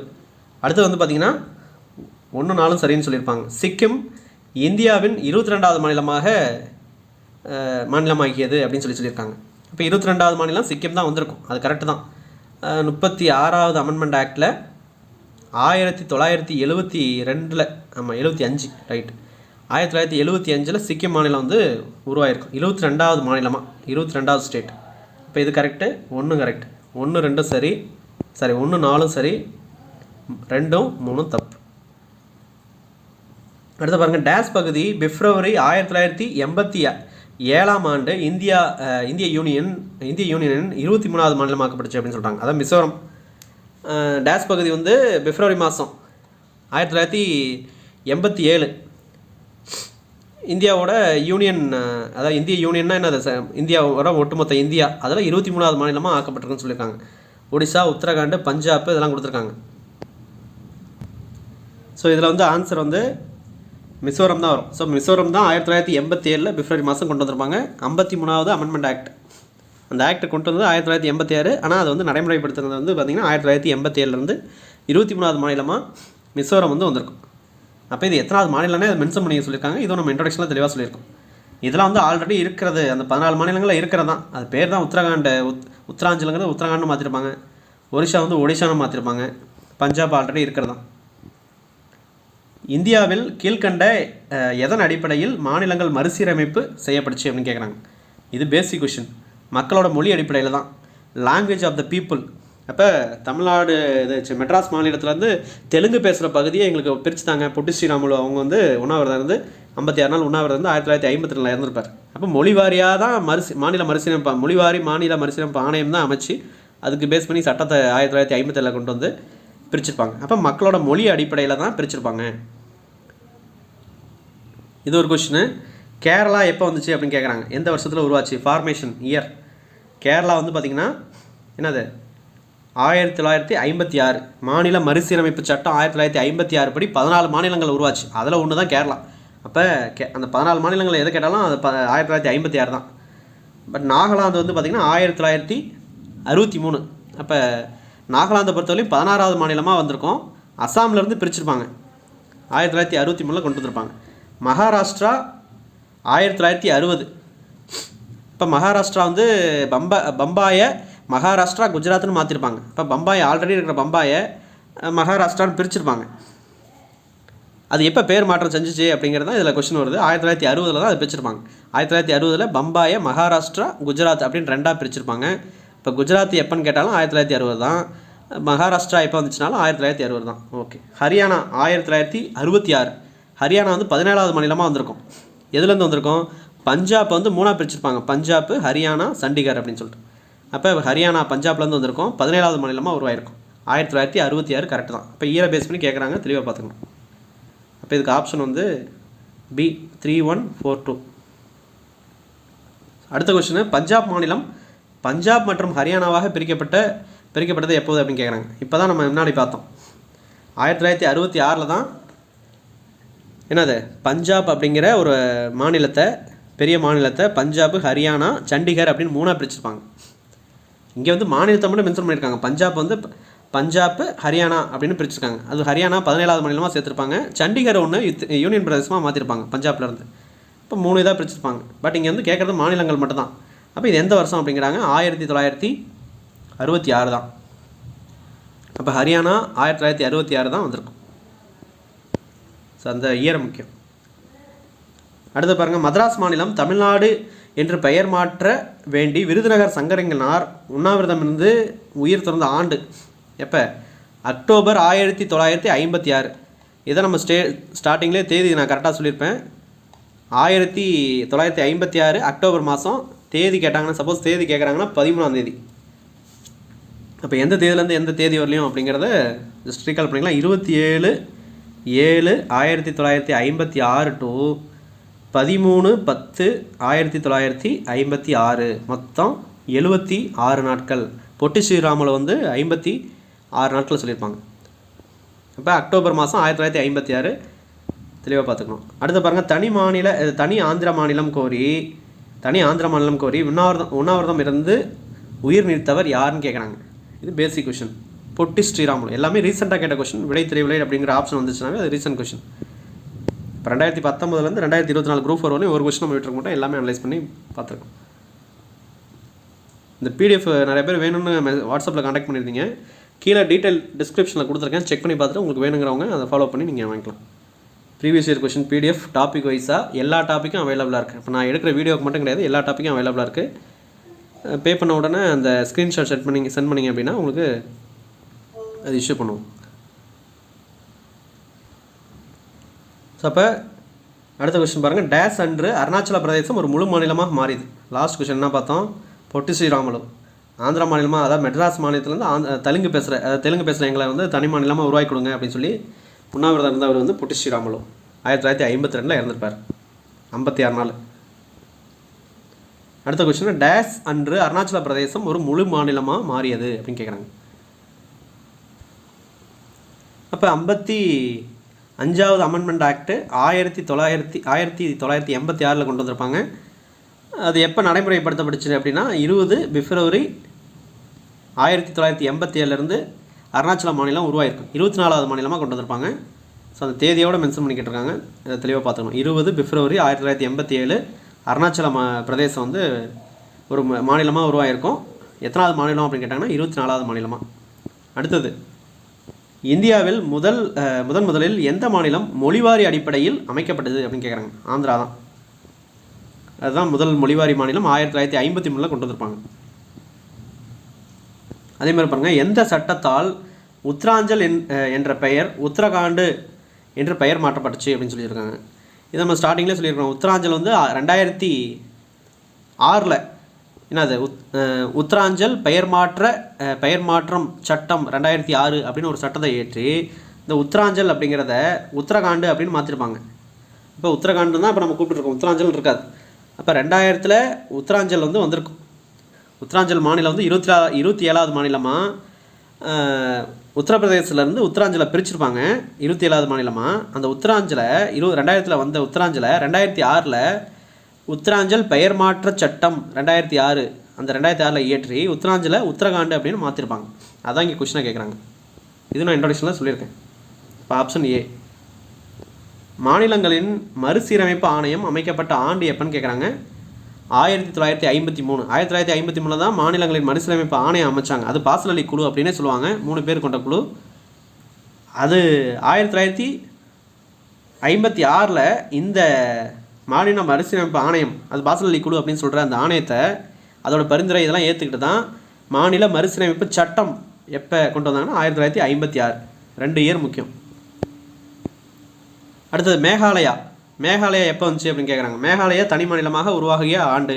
அடுத்து வந்து பார்த்திங்கன்னா 1, 4 சரின்னு சொல்லியிருப்பாங்க. சிக்கிம் இந்தியாவின் 22வது மாநிலமாகியது அப்படின்னு சொல்லியிருக்காங்க. இப்போ 22வது மாநிலம் சிக்கிம் தான் வந்திருக்கும். அது கரெக்டு தான். 36வது அமெண்ட்மெண்ட் ஆக்டில் 1972, ஆமாம் 75, ரைட், 1975 சிக்கிம் மாநிலம் வந்து உருவாயிருக்கும். 22வது மாநிலமாக, 22வது ஸ்டேட். இப்போ இது கரெக்டு, 1 கரெக்ட், 1, 2 சரி, சரி 1 4 சரி 2 3 தப்பு. அடுத்து பாருங்கள், டேஸ் பகுதி பிப்ரவரி 1987ஆம் ஆண்டு இந்திய யூனியனின் 23வது மாநிலமாக்கப்பட்டுச்சு அப்படின்னு சொல்கிறாங்க. அதான் மிசோரம். டேஸ் பகுதி வந்து பிப்ரவரி மாதம் 1987 இந்தியாவோட யூனியன், அதாவது இந்திய யூனியன்னா என்னது, இந்தியாவோட ஒட்டுமொத்த இந்தியா அதில் 23வது மாநிலமாக ஆக்கப்பட்டிருக்குன்னு சொல்லியிருக்காங்க. ஒடிசா, உத்தரகாண்ட், பஞ்சாப் இதெல்லாம் கொடுத்துருக்காங்க. ஸோ இதில் வந்து ஆன்சர் வந்து மிசோரம் தான் வரும். ஸோ மிசோரம் தான் 1987 பிப்ரவரி மாதம் கொண்டு வந்திருப்பாங்க 53வது அமெண்ட்மெண்ட் ஆக்ட். அந்த ஆக்ட் கொண்டு வந்தது 1986. ஆனால் அது வந்து நடைமுறைப்படுத்துறது வந்து பார்த்திங்கன்னா 1987 23வது மாநிலமாக மிசோரம் வந்து வந்திருக்கும். அப்போ இது எத்தனாவது மாநிலம்னே அதை மென்ஷன் பண்ணி சொல்லியிருக்காங்க. இதுவும் நம்ம இன்ட்ரடக்ஷனில் தெளிவாக சொல்லியிருக்கோம். இதெல்லாம் வந்து ஆல்ரெடி இருக்கிறது, அந்த 14 மாநிலங்களில் இருக்கிறது தான். அது பேர் தான் உத்தரகாண்ட். உத்தராஞ்சலுங்கிறது உத்தரகாண்ட்னு மாற்றிருப்பாங்க. ஒரிஷா வந்து ஒடிஷான்னு மாற்றிருப்பாங்க. பஞ்சாப் ஆல்ரெடி இருக்கிறது தான். இந்தியாவில் கீழ்கண்ட எதன் அடிப்படையில் மாநிலங்கள் மறுசீரமைப்பு செய்யப்பட்டுச்சு அப்படின்னு கேட்குறாங்க. இது பேசிக் கொஷின். மக்களோட மொழி அடிப்படையில் தான். Language of the people. அப்போ தமிழ்நாடு இது மெட்ராஸ் மாநிலத்திலேருந்து தெலுங்கு பேசுகிற பகுதியை எங்களுக்கு பிரிச்சுட்டாங்க. பொட்டி ஸ்ரீராமுலு அவங்க வந்து உண்ணாவிரதம் இருந்து 56 நாள் உண்ணாவிரதம் இருந்து 1952 இறந்துருப்பார். அப்போ மொழி வாரியாக தான் மாநில மறுசீரமைப்பு, மொழிவாரி மாநில மறுசீரமைப்பு ஆணையம் தான் அமைச்சு அதுக்கு பேஸ் பண்ணி சட்டத்தை 1957 கொண்டு வந்து பிரிச்சிருப்பாங்க. அப்போ மக்களோட மொழி அடிப்படையில் தான் பிரிச்சிருப்பாங்க. இது ஒரு கொஷினு. கேரளா எப்போ வந்துச்சு அப்படின்னு கேட்குறாங்க. எந்த வருஷத்தில் உருவாச்சு? Formation year. கேரளா வந்து பார்த்திங்கன்னா என்னது 1956 மாநில மறுசீரமைப்பு சட்டம் 1956 படி 14 மாநிலங்கள் உருவாச்சு. அதில் ஒன்று தான் கேரளா. அப்போ அந்த 14 மாநிலங்கள் எதை கேட்டாலும் அது 1956 தான். பட் நாகாலாந்து வந்து பார்த்திங்கன்னா 1963. அப்போ நாகாலாந்தை பொறுத்தவரையும் 16வது மாநிலமாக வந்திருக்கும். அஸ்ஸாம்லேருந்து பிரிச்சிருப்பாங்க 1963 கொண்டு வந்திருப்பாங்க. மகாராஷ்டிரா 1960. இப்போ மகாராஷ்டிரா வந்து பம்பாயை மகாராஷ்டிரா குஜராத்னு மாற்றிருப்பாங்க. இப்போ பம்பாய் ஆல்ரெடி இருக்கிற பம்பாயை மகாராஷ்டிரான்னு பிரிச்சிருப்பாங்க. அது எப்போ பேர் மாற்றம் செஞ்சிச்சு அப்படிங்கிறது தான் இதில் கொஸ்டின் வருது. 1960 தான் அது பிரிச்சிருப்பாங்க. 1960 பம்பாயை மகாராஷ்டிரா குஜராத் அப்படின்னு 2ஆக பிரிச்சிருப்பாங்க. இப்போ குஜராத் எப்போன்னு கேட்டாலும் 1960 தான். மகாராஷ்டிரா எப்போ வந்துச்சுனாலும் 1960 தான். ஓகே. ஹரியானா 1966. ஹரியானா வந்து 17வது மாநிலமாக வந்திருக்கும். எதுலேருந்து வந்திருக்கும்? பஞ்சாப் வந்து 3ஆக பிரிச்சிருப்பாங்க. பஞ்சாப், ஹரியானா, சண்டிகர் அப்படின்னு சொல்லிட்டு. அப்போ ஹரியானா பஞ்சாப்லேருந்து வந்திருக்கும். 17வது மாநிலமாக உருவாயிருக்கும். 1966 கரெக்டு தான். இப்போ ஈரை பேஸ் பண்ணி கேட்குறாங்க, தெளிவாக பார்த்துக்கணும். அப்போ இதுக்கு ஆப்ஷன் வந்து பி 3142. அடுத்த கொஸ்டின், பஞ்சாப் மாநிலம் பஞ்சாப் மற்றும் ஹரியானாவாக பிரிக்கப்பட்டது எப்போது அப்படின்னு கேட்குறாங்க. இப்போ தான் நம்ம முன்னாடி பார்த்தோம். 1966 தான் என்னது பஞ்சாப் அப்படிங்கிற ஒரு மாநிலத்தை, பெரிய மாநிலத்தை பஞ்சாப், ஹரியானா, சண்டிகர் அப்படின்னு 3ஆக பிரிச்சிருப்பாங்க. இங்கே வந்து மாநிலத்தை மட்டும் மென்ஷன் பண்ணியிருக்காங்க. பஞ்சாப் வந்து பஞ்சாப், ஹரியானா அப்படின்னு பிரிச்சிருக்காங்க. அது ஹரியானா 17வது மாநிலமாக சேர்த்துருப்பாங்க. சண்டிகர் ஒன்று யூனியன் பிரதேசமாக மாற்றிருப்பாங்க பஞ்சாப்லேருந்து. இப்போ 3 இதாக பிரிச்சிருப்பாங்க. பட் இங்கே வந்து கேட்குறது மாநிலங்கள் மட்டும்தான். அப்போ இது எந்த வருஷம் அப்படிங்கிறாங்க? 1966 தான். அப்போ ஹரியானா 1966 தான் வந்திருக்கும். ஸோ அந்த இயர் முக்கியம். அடுத்து பாருங்கள், மദ്രാஸ் மாநிலம் தமிழ்நாடு என்று பெயர் மாற்ற வேண்டி விருதுநகர் சங்கரங்கனார் உண்ணாவிரதம் இருந்து உயிர் துறந்த ஆண்டு எப்போ? அக்டோபர் 1956. இதை நம்ம ஸ்டார்டிங்லேயே தேதி நான் கரெக்டாக சொல்லியிருப்பேன். 1956 அக்டோபர் மாதம். தேதி கேட்டாங்கன்னா, சப்போஸ் தேதி கேட்குறாங்கன்னா 13ஆம் தேதி. அப்போ எந்த தேதியிலேருந்து எந்த தேதி வரலையும் அப்படிங்கிறத ஜஸ்ட் ரீகால் பண்ணிக்கலாம். 27/7/1956 டு 13/10/1956 மொத்தம் 76 நாட்கள். பொட்டி ஸ்ரீராமுல வந்து 56 நாட்கள் சொல்லியிருப்பாங்க. அப்போ அக்டோபர் மாதம் 1956 தெளிவாக பார்த்துக்கணும். அடுத்து பாருங்கள், தனி ஆந்திர மாநிலம் கோரி உண்ணாவிரதம் இருந்து உயிர் நீத்தவர் யாருன்னு கேட்குறாங்க. இது பேசிக் கொஷின். பொட்டி ஸ்ரீராமுலு எல்லாமே ரீசெண்டாக கேட்ட கொஷின். விடை தெரியவில்லை அப்படிங்கிற ஆப்ஷன் வந்துச்சுனாவே அது ரீசெண்ட் கொஷின். இப்போ 2019 2024 குரூப் 4 வரையும் ஒரு கொஷின் நம்ம விட்டுருக்க மாட்டோம். எல்லாமே அனலைஸ் பண்ணி பார்த்துருக்கோம். இந்த பிடிஎஃப் நிறைய பேர் வேணும்னு வாட்ஸ்அப்பில் கான்டாக்ட் பண்ணியிருந்தீங்க. கீழே டீட்டெயில் டிஸ்கிரிப்ஷனில் கொடுத்துருக்கேன். செக் பண்ணி பார்த்துட்டு உங்களுக்கு வேணுங்கிறவங்க அதை ஃபாலோ பண்ணி நீங்கள் வாங்கிக்கலாம். Previous year question PDF topic வைஸாக எல்லா டாப்பிக்கும் அவைலபிளாக இருக்குது. இப்போ நான் எடுக்கிற வீடியோக்கு மட்டும் கிடையாது, எல்லா டாப்பிக்கும் அவைலபிளாக இருக்குது. பே பண்ண உடனே அந்த ஸ்க்ரீன்ஷாட் சென்ட் பண்ணிங்க அப்படின்னா உங்களுக்கு அது இஷ்யூ பண்ணுவோம். ஸோ அப்போ அடுத்த கொஸ்டின் பாருங்கள். டேஸ் அன்று அருணாச்சல பிரதேசம் ஒரு முழு மாநிலமாக மாறியது. லாஸ்ட் கொஸ்டின் என்ன பார்த்தோம்? பொட்டி ஸ்ரீராமுலு ஆந்திரா மாநிலமாக, அதாவது மெட்ராஸ் மாநிலத்திலேருந்து தெலுங்கு பேசுகிற எங்களை வந்து தனி மாநிலமாக உருவாக்கி கொடுங்க அப்படின்னு சொல்லி உண்ணாவிரதம் இருந்தவர் வந்து பொட்டி ஸ்ரீராமுலு 1952 இறந்துருப்பார், 56 நாள். அடுத்த கொஸ்டின், டேஸ் அன்று அருணாச்சல பிரதேசம் ஒரு முழு மாநிலமாக மாறியது அப்படின்னு கேட்குறாங்க. அப்போ 55வது அமெண்ட்மெண்ட் ஆக்ட் 1986 கொண்டு வந்திருப்பாங்க. அது எப்போ நடைமுறைப்படுத்தப்பட்டுச்சு அப்படின்னா 20 பிப்ரவரி 1987 அருணாச்சல மாநிலம் உருவாயிருக்கும். 24வது மாநிலமாக கொண்டு வந்திருப்பாங்க. ஸோ அந்த தேதியோடு மென்ஷன் பண்ணிக்கிட்டு இருக்காங்க. இதை தெளிவாக பார்த்துக்கணும். 20 பிப்ரவரி 1987 அருணாச்சல பிரதேசம் வந்து ஒரு மாநிலமாக உருவாயிருக்கும். எத்தனாவது மாநிலம் அப்படின்னு கேட்டாங்கன்னா 24வது மாநிலமாக. அடுத்தது, இந்தியாவில் முதலில் எந்த மாநிலம் மொழிவாரி அடிப்படையில் அமைக்கப்பட்டது அப்படின்னு கேட்குறாங்க. ஆந்திரா தான். அதுதான் முதல் மொழிவாரி மாநிலம் 1953 கொண்டு வந்திருப்பாங்க. அதே மாதிரி பாருங்கள், எந்த சட்டத்தால் உத்தராஞ்சல் என்ற பெயர் உத்தரகாண்டு என்று பெயர் மாற்றப்பட்டுச்சு அப்படின்னு சொல்லியிருக்காங்க. இதை நம்ம ஸ்டார்டிங்லேயே சொல்லியிருக்கோம். உத்தராஞ்சல் வந்து 2006 என்னது உத்தராஞ்சல் பெயர் மாற்றம் சட்டம் 2006 அப்படின்னு ஒரு சட்டத்தை ஏற்றி இந்த உத்தராஞ்சல் அப்படிங்கிறத உத்தரகாண்டு அப்படின்னு மாற்றிருப்பாங்க. இப்போ உத்தரகாண்டு தான் இப்போ நம்ம கூப்பிட்டுருக்கோம், உத்தராஞ்சல் இருக்காது. அப்போ 2000 உத்தராஞ்சல் வந்து வந்திருக்கும். உத்தராஞ்சல் மாநிலம் வந்து 27வது மாநிலமாக உத்தரப்பிரதேசத்துலேருந்து உத்தராஞ்சலை பிரிச்சிருப்பாங்க. 27வது மாநிலமாக அந்த உத்தராஞ்சலை 2000 வந்த உத்தராஞ்சலை 2006 உத்தராஞ்சல் பெயர் மாற்ற சட்டம் 2006 அந்த 2006 இயற்றி உத்தராஞ்சலை உத்தரகாண்டு அப்படின்னு மாற்றிருப்பாங்க. அதான் இங்கே கொஸ்டினாக கேட்குறாங்க. இது நான் இன்ட்ரோடக்ஷனில் சொல்லியிருக்கேன். இப்போ ஆப்ஷன் ஏ, மாநிலங்களின் மறுசீரமைப்பு ஆணையம் அமைக்கப்பட்ட ஆண்டு எப்போன்னு கேட்குறாங்க. 1953. 1953 தான் மாநிலங்களின் மறுசீரமைப்பு ஆணையம் அமைச்சாங்க. அது பாசல் அலி குழு அப்படின்னே சொல்லுவாங்க, 3 பேர் கொண்ட குழு. அது 1956 இந்த மாநில மறுசீரமைப்பு ஆணையம், அது பாசல் அலி குழு அப்படின்னு சொல்கிற அந்த ஆணையத்தை, அதோட பரிந்துரை இதெல்லாம் ஏற்றுக்கிட்டு தான் மாநில மறுசீரமைப்பு சட்டம் எப்போ கொண்டு வந்தாங்கன்னா 1956. 2 இயர் முக்கியம். அடுத்தது மேகாலயா எப்போ வந்துச்சு அப்படின்னு கேட்குறாங்க. மேகாலயா தனி மாநிலமாக உருவாகிய ஆண்டு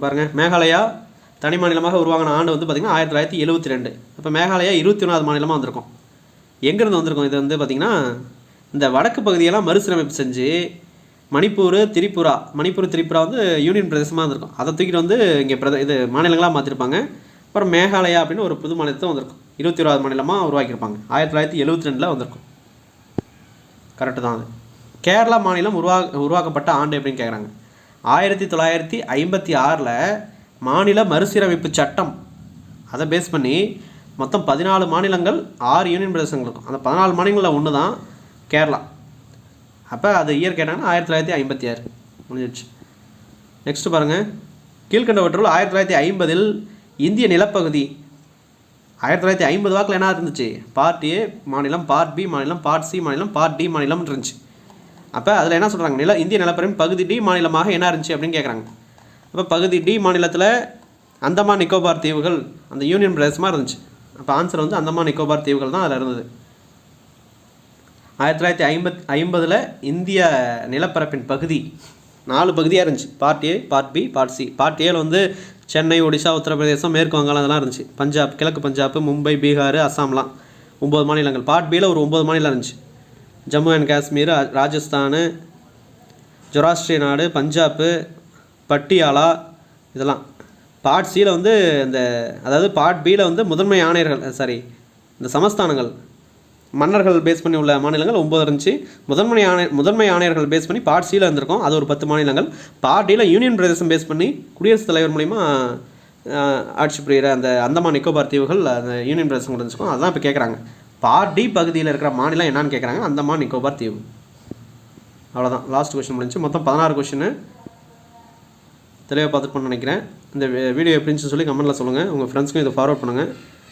பாருங்கள். மேகாலயா தனி மாநிலமாக உருவாகின ஆண்டு வந்து பார்த்திங்கன்னா 1972. அப்போ மேகாலயா 21வது மாநிலமாக வந்திருக்கும். எங்கேருந்து வந்திருக்கும்? இது வந்து பார்த்திங்கன்னா இந்த வடக்கு பகுதியெல்லாம் மறுசீரமைப்பு செஞ்சு மணிப்பூர் திரிபுரா வந்து யூனியன் பிரதேசமாக இருந்திருக்கும். அதை தூக்கிட்டு வந்து இங்கே இது மாநிலங்களாக மாற்றிருப்பாங்க. அப்புறம் மேகாலயா அப்படின்னு ஒரு புது மாநிலத்தை வந்திருக்கும். 21வது மாநிலமாக உருவாக்கியிருப்பாங்க. 1972 வந்திருக்கும். கரெக்டு தான். அது கேரளா மாநிலம் உருவாக்கப்பட்ட ஆண்டு எப்படின்னு கேட்குறாங்க. 1956 மாநில மறுசீரமைப்பு சட்டம் அதை பேஸ் பண்ணி மொத்தம் 14 மாநிலங்கள் 6 யூனியன் பிரதேசங்கள் இருக்கும். அந்த 14 மாநிலங்களில் ஒன்று தான் கேரளா. அப்போ அது இயர் கேட்டாங்கன்னா 1956 முடிஞ்சிடுச்சு. நெக்ஸ்ட்டு பாருங்கள், கீழ்கண்டவற்றுள் 1950 இந்திய நிலப்பகுதி 1950 வாக்கில் என்ன இருந்துச்சு? பார்ட் ஏ மாநிலம், பார்ட் பி மாநிலம், பார்ட் சி மாநிலம், பார்ட் டி மாநிலம் இருந்துச்சு. அப்போ அதில் என்ன சொல்கிறாங்க, இந்திய நிலப்பரப்பின் பகுதி டி மாநிலமாக என்ன இருந்துச்சு அப்படின்னு கேட்குறாங்க. அப்போ பகுதி டி மாநிலத்தில் அந்தமான் நிக்கோபார் தீவுகள் அந்த யூனியன் பிரதேசமாக இருந்துச்சு. அப்போ ஆன்சர் வந்து அந்தமான் நிக்கோபார் தீவுகள் தான் அதில் இருந்தது. 1950 இந்திய நிலப்பரப்பின் பகுதி 4 பகுதியாக இருந்துச்சு. Part A, part B, part C. Part ஏல வந்து சென்னை, ஒடிசா, உத்தரப்பிரதேசம், மேற்கு வங்காளம் அதெல்லாம் இருந்துச்சு. பஞ்சாப், கிழக்கு பஞ்சாப், மும்பை, பீகார், அஸ்ஸாம்லாம் 9 மாநிலங்கள். பார்ட் பியில் ஒரு 9 மாநிலம் இருந்துச்சு. ஜம்மு அண்ட் காஷ்மீர், ராஜஸ்தான், ஜொராஸ்ட்ரிய நாடு, பஞ்சாப்பு, பட்டியாலா இதெல்லாம். பார்ட் சியில் வந்து அதாவது பார்ட் பியில் வந்து முதன்மை ஆணையர்கள் இந்த சமஸ்தானங்கள் மன்னர்கள் பேஸ் பண்ணி உள்ள மாநிலங்கள் 9 இருந்துச்சு. முதன்மை ஆணையர்கள் பேஸ் பண்ணி பார்ட் சியில் இருந்திருக்கும், அது ஒரு 10 மாநிலங்கள். பார்ட் டியில் யூனியன் பிரதேசம் பேஸ் பண்ணி குடியரசுத் தலைவர் மூலிமா ஆட்சி புரிகிற அந்த அந்தமான் நிக்கோபார் தீவுகள் அந்த யூனியன் பிரதேசம் இருந்துச்சுக்கும். அதுதான் இப்போ கேட்குறாங்க. பார்ட் டி பகுதியில் இருக்கிற மாநிலம் என்னன்னு கேட்குறாங்க. அந்தமான் நிக்கோபார் தீவு. அவ்வளோதான், லாஸ்ட் கொஸ்டின் முடிஞ்சு. மொத்தம் 16 கொஸ்டின் தெளிவாக பார்த்துட்டு நினைக்கிறேன். இந்த வீடியோ எப்படின்னு சொல்லி கமெண்ட்டில் சொல்லுங்கள். உங்கள் ஃப்ரெண்ட்ஸ்க்கும் இதை ஃபார்வர்ட் பண்ணுங்கள்.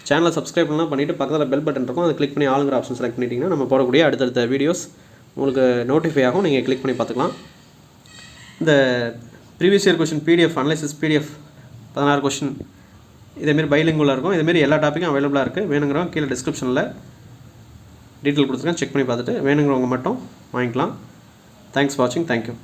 சேனலை சப்ஸ்கிரைப் பண்ணலாம் பண்ணிவிட்டு பக்கத்தில் பெல் பட்டன் இருக்கும், அதை கிளிக் பண்ணி ஆளுங்கிற ஆப்ஷன் செலக்ட் பண்ணிட்டீங்கன்னா நம்ம போடக்கூடிய அடுத்தடுத்த வீடியோஸ் உங்களுக்கு நோட்டிஃபை ஆகும். நீங்கள் கிளிக் பண்ணி பார்த்துக்கலாம். இந்த previous year question PDF analysis PDF 16 question இதேமாரி பைலிங்குலாக இருக்கும். இதேமாரி எல்லா டாப்பிக்கும் அவைலபிளாக இருக்குது. வேணுங்கிறவங்க கீழே டிஸ்கிரிப்ஷனில் டீட்டெயில் கொடுத்துருக்கேன், செக் பண்ணி பார்த்துட்டு வேணுங்கிறவங்க மட்டும் வாங்கிக்கலாம். தேங்க்ஸ் ஃபார் வாட்சிங். தேங்க்யூ.